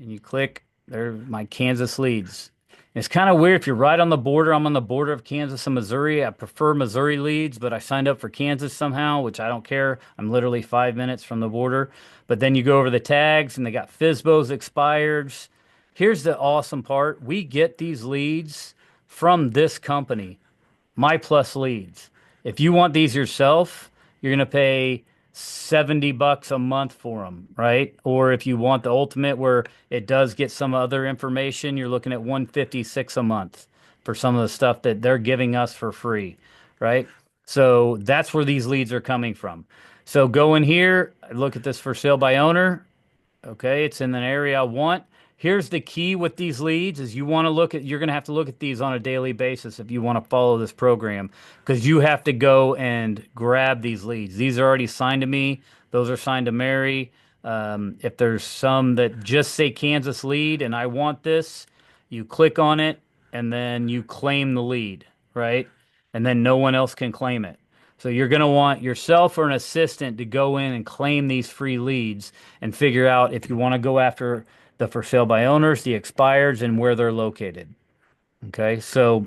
Speaker 3: and you click there, my Kansas leads. It's kind of weird if you're right on the border. I'm on the border of Kansas and Missouri. I prefer Missouri leads, but I signed up for Kansas somehow, which I don't care. I'm literally 5 minutes from the border. But then you go over the tags and they got FSBOs, expireds. Here's the awesome part. We get these leads from this company. My Plus Leads. If you want these yourself, you're going to pay $70 a month for them, right? Or if you want the ultimate where it does get some other information, you're looking at $156 a month for some of the stuff that they're giving us for free, right? So that's where these leads are coming from. So go in here, look at this for sale by owner. Okay, it's in an area I want. Here's the key with these leads is you're going to have to look at these on a daily basis if you want to follow this program, because you have to go and grab these leads. These are already signed to me. Those are signed to Mary. If there's some that just say Kansas lead and I want this, you click on it and then you claim the lead, right? And then no one else can claim it. So you're going to want yourself or an assistant to go in and claim these free leads and figure out if you want to go after the for sale by owners, the expireds, and where they're located. Okay, so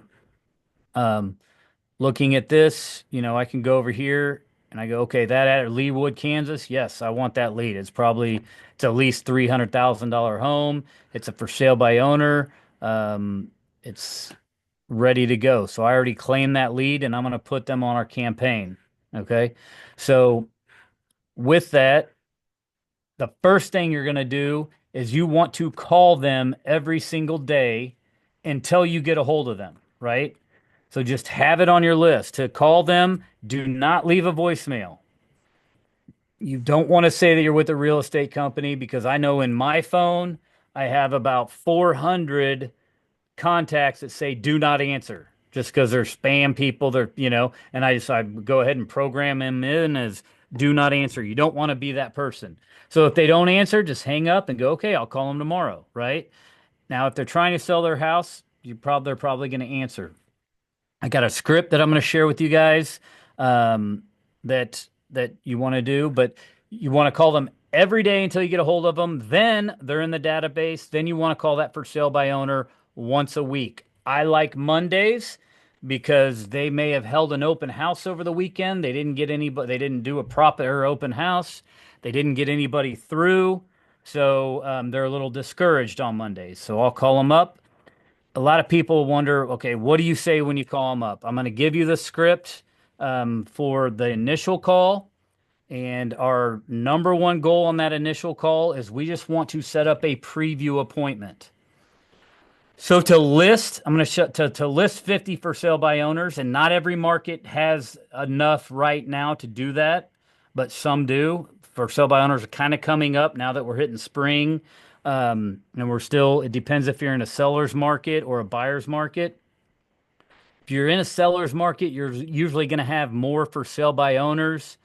Speaker 3: looking at this, I can go over here and I go, okay, that at Leawood, Kansas. Yes, I want that lead. It's at least $300,000 home. It's a for sale by owner. It's ready to go. So I already claimed that lead and I'm going to put them on our campaign. Okay. So with that, the first thing you're going to do is you want to call them every single day until you get a hold of them, right? So just have it on your list to call them. Do not leave a voicemail. You don't want to say that you're with a real estate company, because I know in my phone, I have about 400 contacts that say do not answer just because they're spam people. And I go ahead and program them in as do not answer. You don't want to be that person. So if they don't answer, just hang up and go, okay, I'll call them tomorrow, right? Now, if they're trying to sell their house, they're probably going to answer. I got a script that I'm going to share with you guys that you want to do, but you want to call them every day until you get a hold of them. Then they're in the database. Then you want to call that for sale by owner once a week. I like Mondays because they may have held an open house over the weekend. They didn't get anybody, they didn't do a proper open house. They didn't get anybody through. So they're a little discouraged on Mondays. So I'll call them up. A lot of people wonder, okay, what do you say when you call them up? I'm going to give you the script for the initial call. And our number one goal on that initial call is we just want to set up a preview appointment. So to list, I'm going to to list 50 for sale by owners, and not every market has enough right now to do that, but some do. For sale by owners are kind of coming up now that we're hitting spring. And we're still, it depends if you're in a seller's market or a buyer's market. If you're in a seller's market, you're usually going to have more for sale by owners.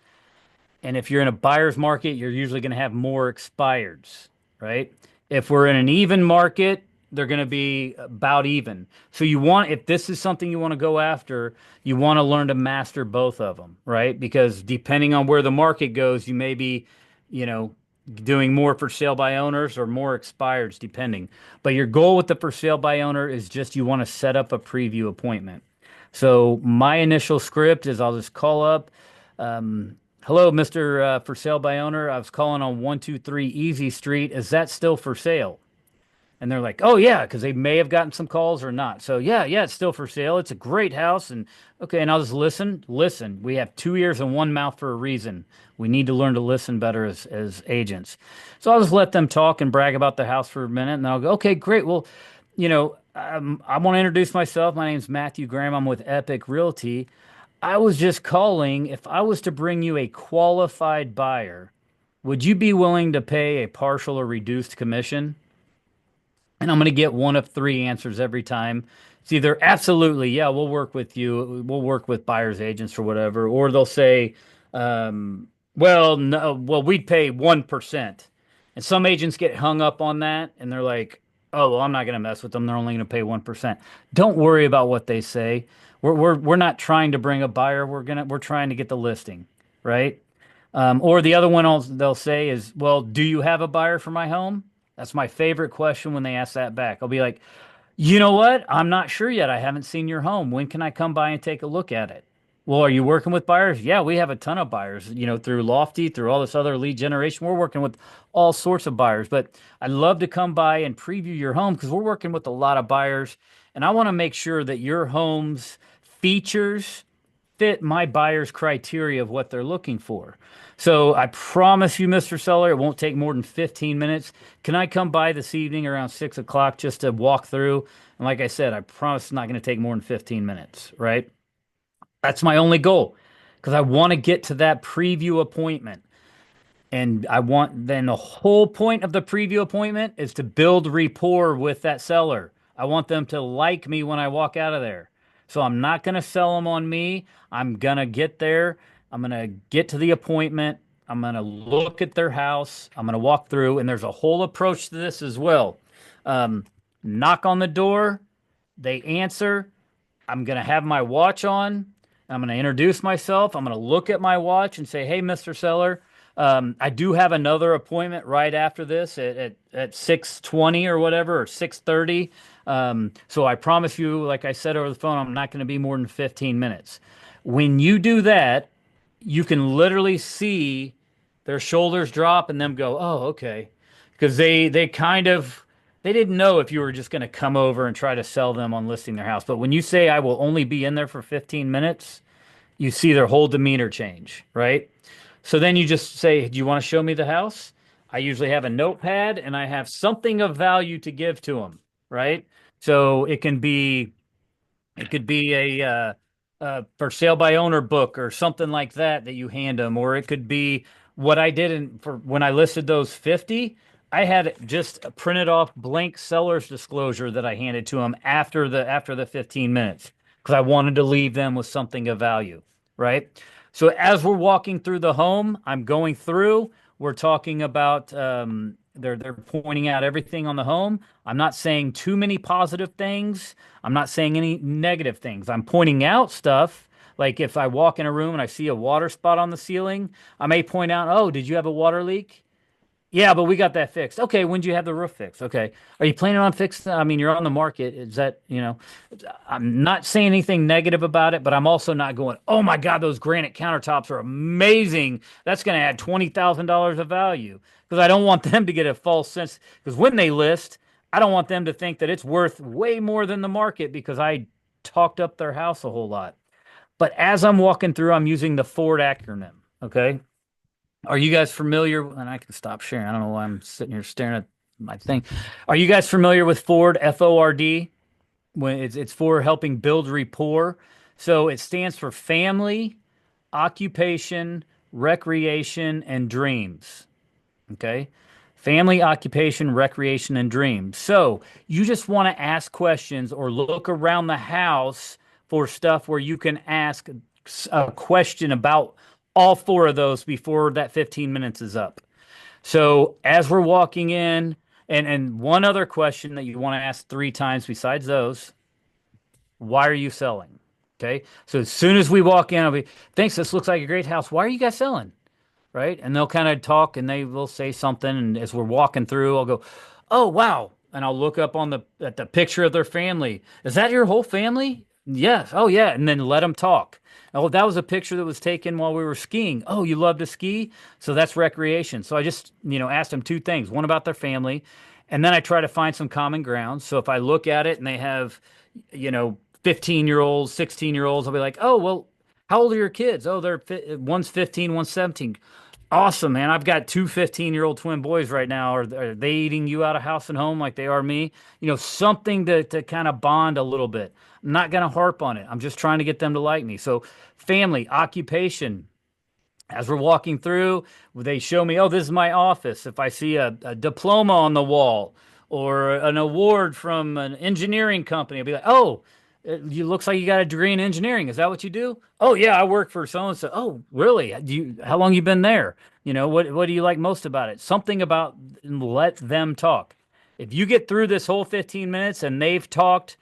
Speaker 3: And if you're in a buyer's market, you're usually going to have more expireds, right? If we're in an even market, they're going to be about even. So you want, if this is something you want to go after, you want to learn to master both of them, right? Because depending on where the market goes, you may be, you know, doing more for sale by owners or more expireds, depending. But your goal with the for sale by owner is just you want to set up a preview appointment. So my initial script is I'll just call up. Hello, Mr. For sale by owner. I was calling on 123 Easy Street. Is that still for sale? And they're like, oh, yeah, because they may have gotten some calls or not. So, yeah, it's still for sale. It's a great house. And okay, and I'll just listen. Listen, we have two ears and one mouth for a reason. We need to learn to listen better as agents. So I'll just let them talk and brag about the house for a minute. And I'll go, okay, great. Well, I want to introduce myself. My name's Matthew Graham. I'm with Epique Realty. I was just calling. If I was to bring you a qualified buyer, would you be willing to pay a partial or reduced commission? And I'm going to get one of three answers every time. It's either absolutely, yeah, we'll work with you. We'll work with buyer's agents or whatever. Or they'll say, well, no, well, we'd pay 1%. And some agents get hung up on that and they're like, oh, well, I'm not going to mess with them. They're only going to pay 1%. Don't worry about what they say. We're not trying to bring a buyer. We're trying to get the listing, right? Or the other one they'll say is, well, do you have a buyer for my home? That's my favorite question when they ask that back. I'll be like, you know what? I'm not sure yet. I haven't seen your home. When can I come by and take a look at it? Well, are you working with buyers? Yeah, we have a ton of buyers, through Lofty, through all this other lead generation. We're working with all sorts of buyers, but I'd love to come by and preview your home because we're working with a lot of buyers. And I want to make sure that your home's features fit my buyer's criteria of what they're looking for. So I promise you, Mr. Seller, it won't take more than 15 minutes. Can I come by this evening around 6 o'clock just to walk through? And like I said, I promise it's not going to take more than 15 minutes, right? That's my only goal because I want to get to that preview appointment. And then the whole point of the preview appointment is to build rapport with that seller. I want them to like me when I walk out of there. So I'm not going to sell them on me. I'm going to get there. I'm going to get to the appointment. I'm going to look at their house. I'm going to walk through. And there's a whole approach to this as well. Knock on the door. They answer. I'm going to have my watch on. I'm going to introduce myself. I'm going to look at my watch and say, hey, Mr. Seller, I do have another appointment right after this at 6:20 or whatever, or 6:30. So I promise you, like I said over the phone, I'm not going to be more than 15 minutes. When you do that, you can literally see their shoulders drop and them go, oh, okay. Because they didn't know if you were just going to come over and try to sell them on listing their house. But when you say I will only be in there for 15 minutes, you see their whole demeanor change, right? So then you just say, do you want to show me the house? I usually have a notepad and I have something of value to give to them, right? So it could be a for sale by owner book or something like that you hand them, or it could be what I did for when I listed those 50. I had just printed off blank seller's disclosure that I handed to them after the 15 minutes because I wanted to leave them with something of value, right? So as we're walking through the home, I'm going through. We're talking about they're pointing out everything on the home. I'm not saying too many positive things. I'm not saying any negative things. I'm pointing out stuff. Like if I walk in a room and I see a water spot on the ceiling, I may point out, oh, did you have a water leak? Yeah, but we got that fixed. Okay, when do you have the roof fixed? Okay. Are you planning on fixing? I mean, you're on the market. Is that, I'm not saying anything negative about it, but I'm also not going, oh my God, those granite countertops are amazing. That's going to add $20,000 of value. Because I don't want them to get a false sense. Because when they list, I don't want them to think that it's worth way more than the market because I talked up their house a whole lot. But as I'm walking through, I'm using the Ford acronym. Okay. Are you guys familiar? And I can stop sharing. I don't know why I'm sitting here staring at my thing. Are you guys familiar with Ford, FORD? When it's for helping build rapport. So it stands for family, occupation, recreation, and dreams. Okay. Family, occupation, recreation, and dreams. So you just want to ask questions or look around the house for stuff where you can ask a question about all four of those before that 15 minutes is up. So as we're walking in, and one other question that you want to ask three times besides those, why are you selling? Okay. So as soon as we walk in, I'll be, thanks, this looks like a great house. Why are you guys selling? Right? And they'll kind of talk and they will say something. And as we're walking through, I'll go, "Oh, wow." And I'll look up on the at the picture of their family. Is that your whole family? Yes. Oh, yeah. And then let them talk. Oh, that was a picture that was taken while we were skiing. Oh, you love to ski? So that's recreation. So I just, asked them two things, one about their family, and then I try to find some common ground. So if I look at it and they have, 15-year-olds, 16-year-olds, I'll be like, "Oh, well, how old are your kids?" "Oh, one's 15, one's 17. Awesome, man. I've got two 15-year-old twin boys right now. Are they eating you out of house and home like they are me?" Something to kind of bond a little bit. I'm not going to harp on it. I'm just trying to get them to like me. So, family, occupation. As we're walking through, they show me, "Oh, this is my office." If I see a diploma on the wall or an award from an engineering company, I'll be like, "Oh, you looks like you got a degree in engineering. Is that what you do?" "Oh, yeah, I work for so and so." "Oh, really? How long you been there?" What do you like most about it? Something about let them talk. If you get through this whole 15 minutes and they've talked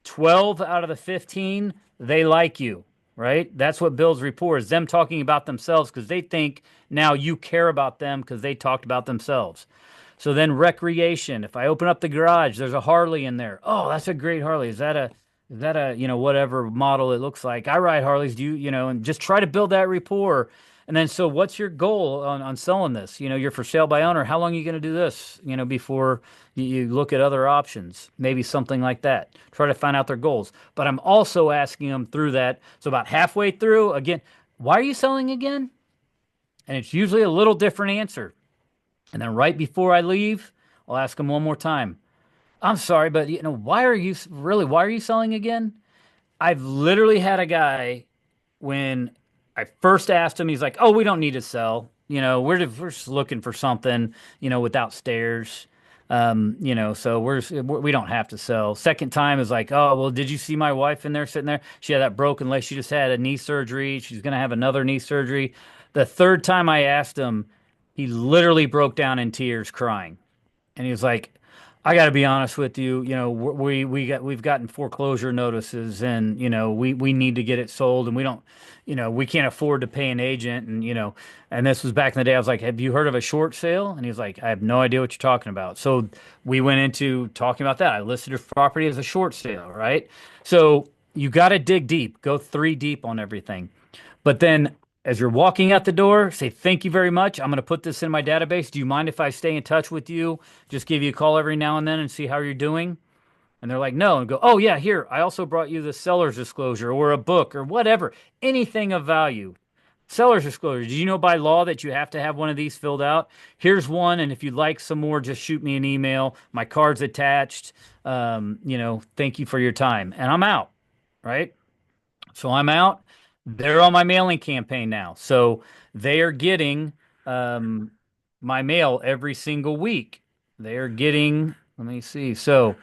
Speaker 3: 12 out of the 15, they like you, right? That's what builds rapport is them talking about themselves because they think now you care about them because they talked about themselves. So then recreation. If I open up the garage, there's a Harley in there. "Oh, that's a great Harley. Is that a whatever model it looks like? I ride Harleys. Do and just try to build that rapport. And then, so what's your goal on selling this? You're for sale by owner. How long are you going to do this, before you look at other options? Maybe something like that. Try to find out their goals. But I'm also asking them through that. So about halfway through, again, why are you selling again? And it's usually a little different answer. And then right before I leave, I'll ask them one more time. "I'm sorry, but why are you selling again?" I've literally had a guy when I first asked him, he's like, "Oh, we don't need to sell. We're just looking for something, without stairs. So we don't have to sell." Second time is like, "Oh, well, did you see my wife in there sitting there? She had that broken leg. She just had a knee surgery. She's going to have another knee surgery." The third time I asked him, he literally broke down in tears crying. And he was like, "I got to be honest with you. We've gotten foreclosure notices, and we need to get it sold, and we don't, we can't afford to pay an agent, and and this was back in the day. I was like, "Have you heard of a short sale?" And he was like, "I have no idea what you're talking about." So we went into talking about that. I listed a property as a short sale, right? So you got to dig deep, go three deep on everything. But then as you're walking out the door, say, "Thank you very much. I'm going to put this in my database. Do you mind if I stay in touch with you? Just give you a call every now and then and see how you're doing?" And they're like, "No." And go, "Oh, yeah, here. I also brought you the seller's disclosure or a book or whatever, anything of value." Seller's disclosure. "Did you know by law that you have to have one of these filled out? Here's one. And if you'd like some more, just shoot me an email. My card's attached. Thank you for your time." And I'm out, right? So I'm out. They're on my mailing campaign now. So they are getting um, my mail every single week. They are getting, let me see. So,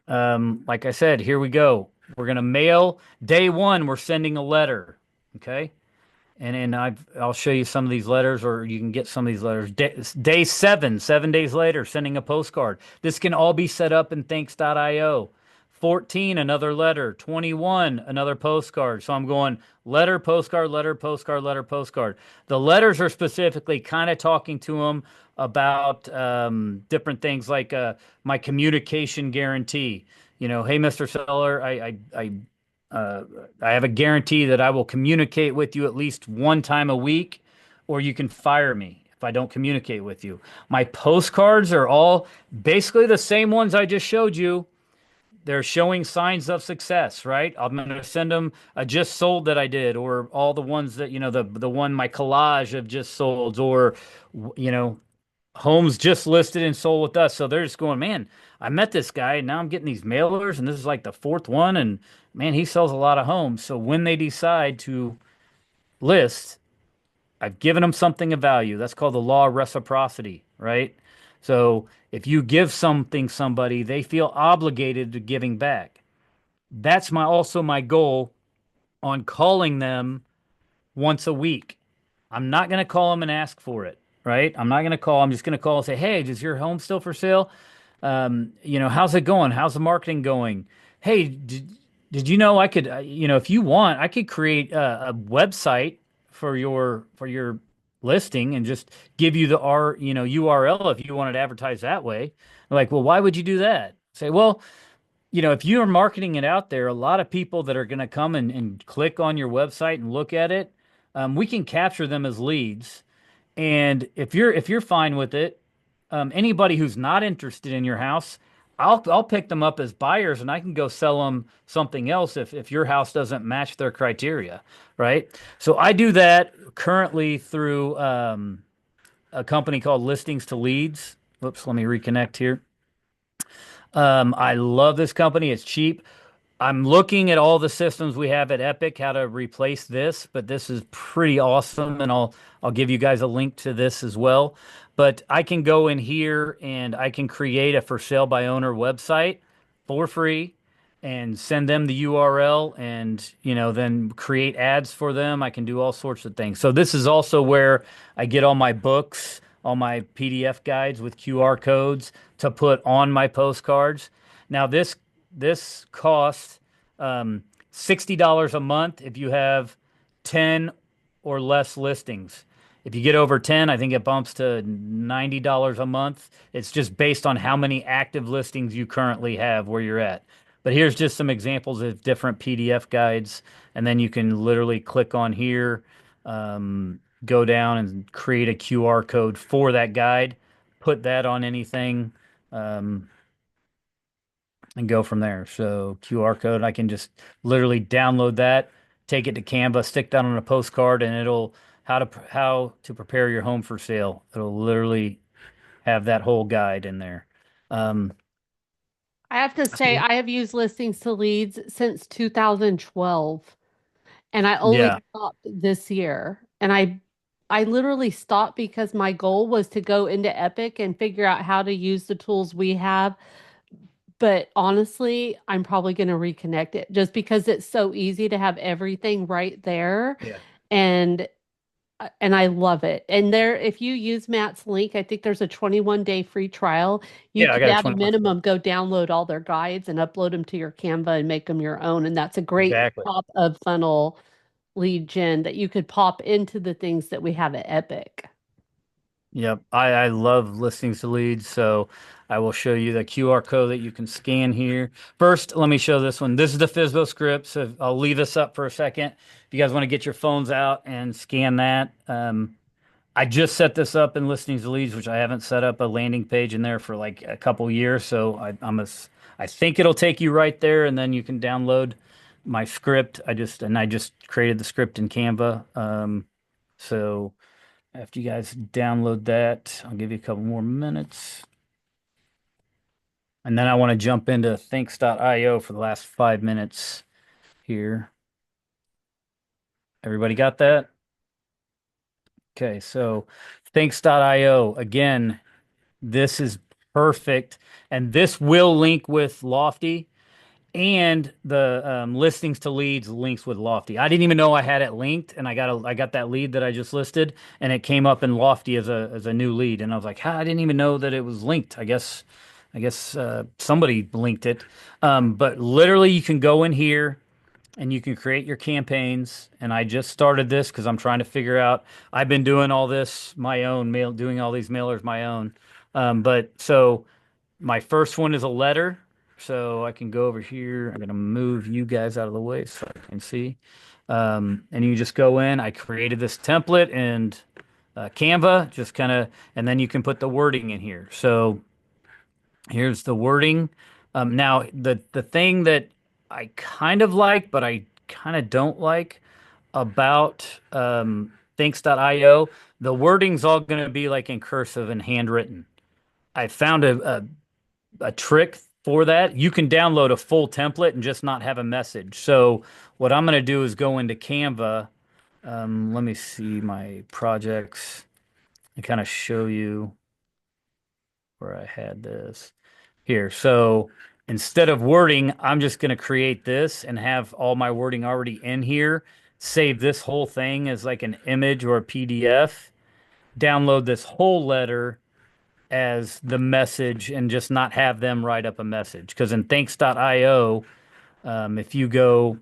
Speaker 3: like I said, here we go. We're going to mail day one. We're sending a letter. Okay. And then I'll show you some of these letters, or you can get some of these letters. Day seven, 7 days later, sending a postcard. This can all be set up in thanks.io. 14, another letter. 21, another postcard. So I'm going letter, postcard, letter, postcard, letter, postcard. The letters are specifically kind of talking to them about different things like my communication guarantee. Hey, Mr. Seller, uh, I have a guarantee that I will communicate with you at least one time a week, or you can fire me if I don't communicate with you. My postcards are all basically the same ones I just showed you. They're showing signs of success, right? I'm going to send them a just sold that I did, or all the ones that, the one, my collage of just sold, or, you know, homes just listed and sold with us. So they're just going, man, I met this guy and now I'm getting these mailers and this is like the fourth one. And man, he sells a lot of homes. So when they decide to list, I've given them something of value. That's called the law of reciprocity, right? So if you give something somebody, they feel obligated to giving back. That's also my goal on calling them once a week. I'm not going to call them and ask for it, right? I'm not going to call. I'm just going to call and say, hey, is your home still for sale? How's it going? How's the marketing going? Hey, did you know I could, if you want, I could create a website for your listing and just give you the URL if you wanted to advertise that way. They're like, well, why would you do that? Say, well, if you're marketing it out there, a lot of people that are going to come and click on your website and look at it, we can capture them as leads. And if you're fine with it, anybody who's not interested in your house, I'll pick them up as buyers and I can go sell them something else if your house doesn't match their criteria, right? So I do that currently through a company called Listings to Leads. Whoops, let me reconnect here. I love this company. It's cheap. I'm looking at all the systems we have at Epic, how to replace this, but this is pretty awesome, and I'll give you guys a link to this as well. But I can go in here and I can create a for sale by owner website for free and send them the URL and then create ads for them. I can do all sorts of things. So this is also where I get all my books, all my PDF guides with QR codes to put on my postcards. Now this costs $60 a month if you have 10 or less listings. If you get over 10, I think it bumps to $90 a month. It's just based on how many active listings you currently have where you're at. But here's just some examples of different PDF guides. And then you can literally click on here, go down and create a QR code for that guide, put that on anything. And go from there. So QR code, I can just literally download that, take it to Canva, stick that on a postcard, and it'll how to prepare your home for sale. It'll literally have that whole guide in there. Um,
Speaker 1: I have to say,
Speaker 3: so
Speaker 1: I have used listings to leads since 2012, and I only
Speaker 3: yeah,
Speaker 1: stopped this year. And I literally stopped because my goal was to go into Epic and figure out how to use the tools we have. But honestly, I'm probably going to reconnect it just because it's so easy to have everything right there.
Speaker 3: yeah,
Speaker 1: And and I love it. And there, if you use Matt's link, I think there's a 21-day free trial. You
Speaker 3: yeah. I
Speaker 1: could
Speaker 3: got a
Speaker 1: at a
Speaker 3: 21.
Speaker 1: minimum go download all their guides and upload them to your Canva and make them your own. And that's a great
Speaker 3: Exactly.
Speaker 1: top of funnel lead gen that you could pop into the things that we have at Epic.
Speaker 3: Yep. I love listings to leads. So I will show you the QR code that you can scan here. First, let me show this one. This is the FSBO script. So I'll leave this up for a second. If you guys want to get your phones out and scan that. I just set this up in listings to leads, which I haven't set up a landing page in there for like a couple years. So I think it'll take you right there, and then you can download my script. I just created the script in Canva. So after you guys download that, I'll give you a couple more minutes. And then I want to jump into thinks.io for the last 5 minutes here. Everybody got that? Okay, so thinks.io again. This is perfect. And this will link with Lofty and the listings to leads links with Lofty. I didn't even know I had it linked, and I got that lead that I just listed, and it came up in Lofty as a new lead. And I was like, I didn't even know that it was linked. I guess I guess somebody linked it. But literally, you can go in here and you can create your campaigns. And I just started this because I'm trying to figure out. I've been doing all this my own mail, doing all these mailers my own. But so my first one is a letter. So I can go over here. I'm going to move you guys out of the way so I can see. And you just go in. I created this template and Canva, just kind of, and then you can put the wording in here. So here's the wording. Now, the thing that I kind of like, but I kind of don't like about Thinks.io, the wording's all going to be like in cursive and handwritten. I found a trick for that. You can download a full template and just not have a message. So what I'm going to do is go into Canva. Let me see my projects and kind of show you where I had this here. So instead of wording, I'm just going to create this and have all my wording already in here. Save this whole thing as like an image or a PDF. Download this whole letter as the message and just not have them write up a message. Because in thanks.io, if you go,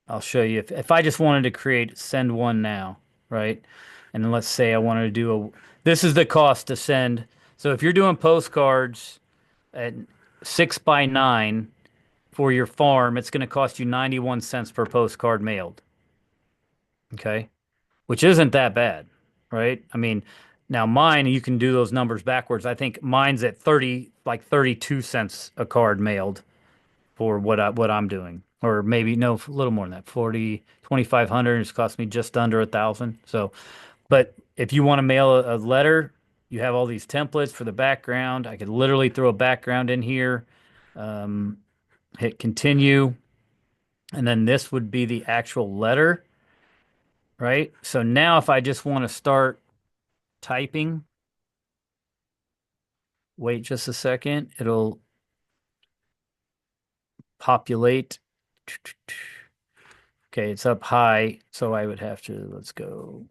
Speaker 3: I'll show you. If I just wanted to create, send one now, right? And then let's say I wanted to do this is the cost to send. So if you're doing postcards at 6 by 9 for your farm, it's going to cost you 91 cents per postcard mailed. Okay. Which isn't that bad, right? I mean, now mine, you can do those numbers backwards. I think mine's at 30, like 32 cents a card mailed for what I'm doing. Or maybe no, a little more than that. 2,500. It's cost me just under 1,000. So, but if you want to mail a letter, you have all these templates for the background. I could literally throw a background in here, um, hit continue, and then this would be the actual letter, right? So now if I just want to start typing, wait just a second, it'll populate. Okay, it's up high, so I would have to, let's go.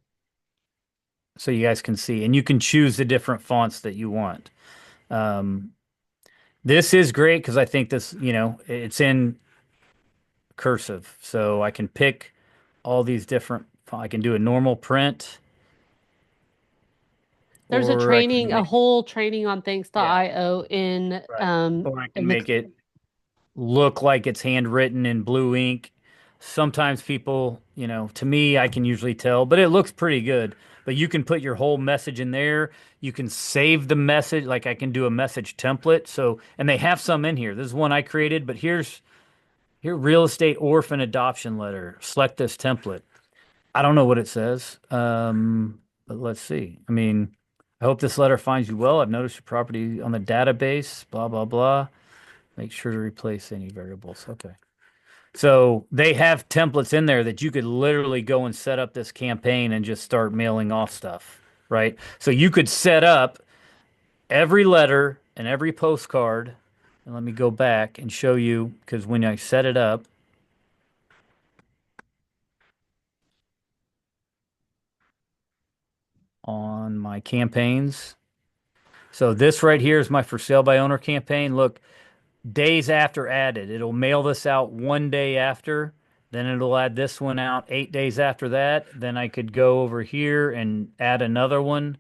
Speaker 3: So you guys can see, and you can choose the different fonts that you want. Um, this is great because I think this, it's in cursive, so I can pick all these different. I can do a normal print,
Speaker 1: There's a
Speaker 3: or I can
Speaker 1: training, a
Speaker 3: make,
Speaker 1: whole training on
Speaker 3: yeah,
Speaker 1: thanks.io
Speaker 3: right, or I
Speaker 1: it
Speaker 3: can
Speaker 1: looks
Speaker 3: make it look like it's handwritten in blue ink. Sometimes people, to me, I can usually tell, but it looks pretty good. But you can put your whole message in there. You can save the message, like I can do a message template. So, and they have some in here. This is one I created, but here, real estate orphan adoption letter. Select this template. I don't know what it says. But let's see. I mean, I hope this letter finds you well. I've noticed your property on the database, blah, blah, blah. Make sure to replace any variables. Okay. So they have templates in there that you could literally go and set up this campaign and just start mailing off stuff, right? So you could set up every letter and every postcard. And let me go back and show you because when I set it up on my campaigns. So this right here is my for sale by owner campaign. Look, days after added. It'll mail this out 1 day after. Then it'll add this one out 8 days after that. Then I could go over here and add another one.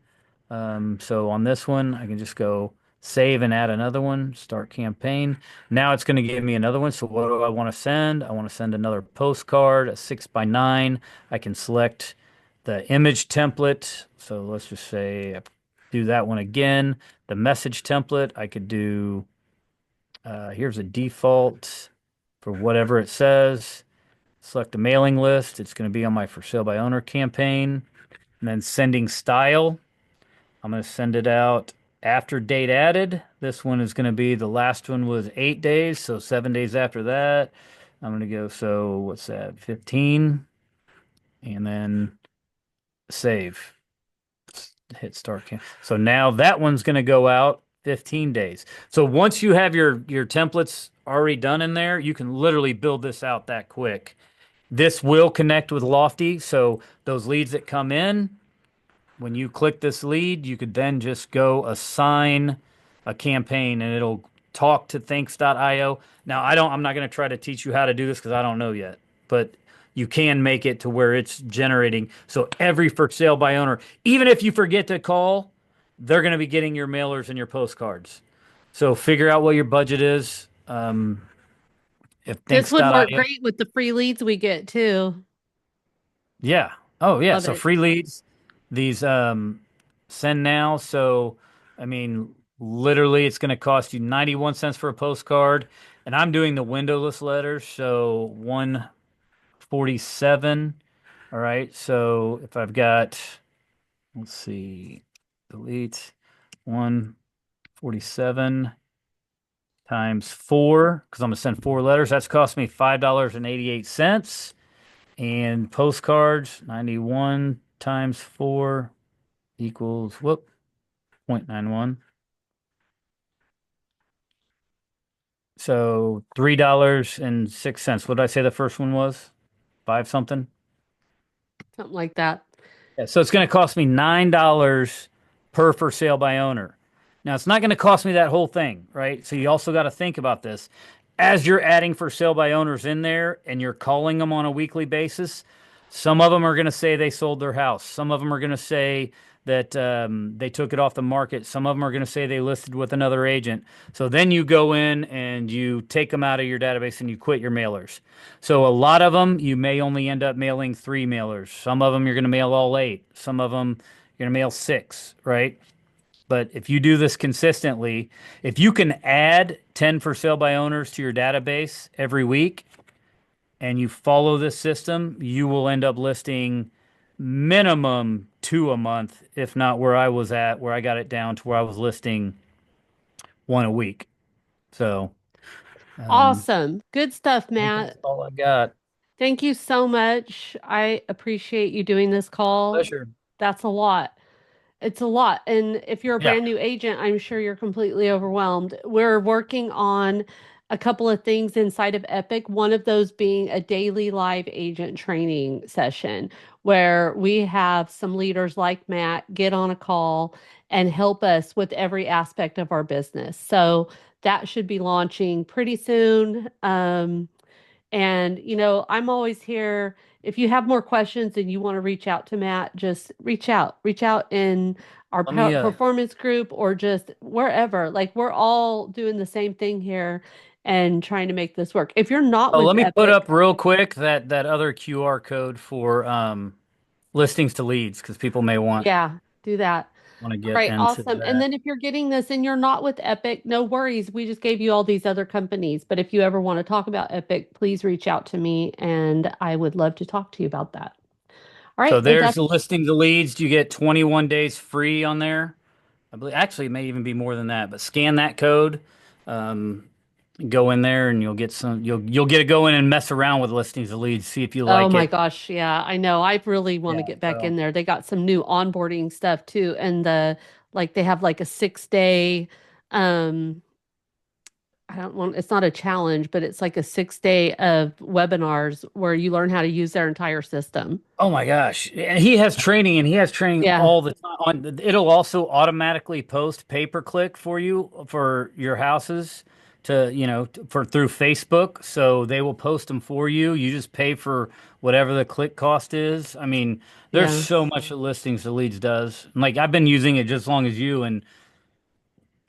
Speaker 3: So on this one, I can just go save and add another one, start campaign. Now it's going to give me another one. So what do I want to send? I want to send another postcard, a 6 by 9. I can select the image template. So let's just say I do that one again. The message template, I could do here's a default for whatever it says. Select a mailing list. It's going to be on my for sale by owner campaign. And then sending style. I'm going to send it out after date added. This one is going to be the last one was 8 days. So 7 days after that. I'm going to go, so what's that? 15. And then save. Hit start. So now that one's going to go out 15 days. So once you have your templates already done in there, you can literally build this out that quick. This will connect with Lofty, so those leads that come in, when you click this lead, you could then just go assign a campaign and it'll talk to thanks.io. Now, I'm not going to try to teach you how to do this because I don't know yet, but you can make it to where it's generating. So every for sale by owner, even if you forget to call, they're going to be getting your mailers and your postcards. So figure out what your budget is. If
Speaker 1: This would work
Speaker 3: thanks.io.
Speaker 1: great with the free leads we get too.
Speaker 3: Yeah. Oh, yeah.
Speaker 1: Love
Speaker 3: So
Speaker 1: it.
Speaker 3: free leads, these send now. So, I mean, literally, it's going to cost you 91 cents for a postcard. And I'm doing the windowless letters. So 147. All right. So if I've got, let's see, delete 147 times four, because I'm going to send four letters. That's cost me $5.88. And postcards, 91 times 4 equals, whoop, 0.91. So $3.06. What did I say the first one was? Five something?
Speaker 1: Something like that.
Speaker 3: Yeah, so it's going to cost me $9 per for sale by owner. Now, it's not going to cost me that whole thing, right? So you also got to think about this. As you're adding for sale by owners in there and you're calling them on a weekly basis, some of them are going to say they sold their house. Some of them are going to say that they took it off the market. Some of them are going to say they listed with another agent. So then you go in and you take them out of your database and you quit your mailers. So a lot of them, you may only end up mailing three mailers. Some of them you're going to mail all eight. Some of them you're going to mail six, right? But if you do this consistently, if you can add 10 for sale by owners to your database every week and you follow this system, you will end up listing minimum two a month, if not where I was at, where I got it down to where I was listing one a week. So, um,
Speaker 1: Awesome. Good stuff,
Speaker 3: I think that's
Speaker 1: Matt.
Speaker 3: all I got.
Speaker 1: Thank you so much. I appreciate you doing this call.
Speaker 3: Pleasure.
Speaker 1: That's a lot. It's a lot. And if you're a
Speaker 3: Yeah.
Speaker 1: brand new agent, I'm sure you're completely overwhelmed. We're working on a couple of things inside of Epic, one of those being a daily live agent training session where we have some leaders like Matt get on a call and help us with every aspect of our business. So that should be launching pretty soon. And, I'm always here. If you have more questions and you want to reach out to Matt, just reach out. Reach out in our
Speaker 3: Let me
Speaker 1: performance group or just wherever. Like we're all doing the same thing here and trying to make this work. If you're not
Speaker 3: oh,
Speaker 1: with
Speaker 3: let me put
Speaker 1: Epic,
Speaker 3: up real quick that other QR code for listings to leads because people may
Speaker 1: yeah, do that.
Speaker 3: want to
Speaker 1: All
Speaker 3: get
Speaker 1: right,
Speaker 3: into
Speaker 1: awesome. And
Speaker 3: that.
Speaker 1: then if you're getting this and you're not with Epic, no worries. We just gave you all these other companies. But if you ever want to talk about Epic, please reach out to me and I would love to talk to you about that. All
Speaker 3: So
Speaker 1: right, if
Speaker 3: there's
Speaker 1: that's
Speaker 3: the listing to leads. You get 21 days free on there. I believe actually it may even be more than that, but scan that code. Um, go in there and you'll get some you'll get to go in and mess around with listings to leads, see if you
Speaker 1: Oh
Speaker 3: like
Speaker 1: my
Speaker 3: it.
Speaker 1: gosh, yeah, I know. I really want to
Speaker 3: Yeah,
Speaker 1: get back
Speaker 3: so
Speaker 1: in there. They got some new onboarding stuff too, and they have like a 6 day um I don't want it's not a challenge, but it's like a 6 day of webinars where you learn how to use their entire system.
Speaker 3: oh my gosh. And he has training and he has training
Speaker 1: Yeah,
Speaker 3: all the time on it'll also automatically post pay per click for you for your houses to, for through Facebook. So they will post them for you. You just pay for whatever the click cost is. I mean, there's
Speaker 1: yeah,
Speaker 3: so much that listings the leads does. Like I've been using it just as long as you and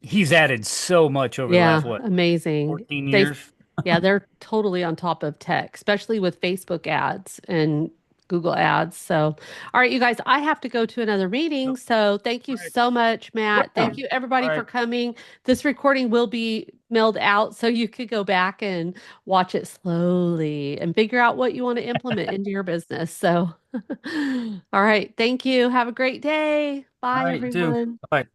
Speaker 3: he's added so much over the last
Speaker 1: yeah,
Speaker 3: what,
Speaker 1: amazing.
Speaker 3: 14
Speaker 1: They
Speaker 3: years?
Speaker 1: Yeah, they're totally on top of tech, especially with Facebook ads and Google ads. So, all right, you guys, I have to go to another meeting.
Speaker 3: Yep.
Speaker 1: So, thank you
Speaker 3: All right.
Speaker 1: so much, Matt. Thank you,
Speaker 3: All
Speaker 1: everybody, for
Speaker 3: right.
Speaker 1: coming. This recording will be mailed out so you could go back and watch it slowly and figure out what you want to implement into your business. So, all right, thank you. Have a great day.
Speaker 3: All
Speaker 1: Bye,
Speaker 3: right, you too.
Speaker 1: everyone.
Speaker 3: Bye.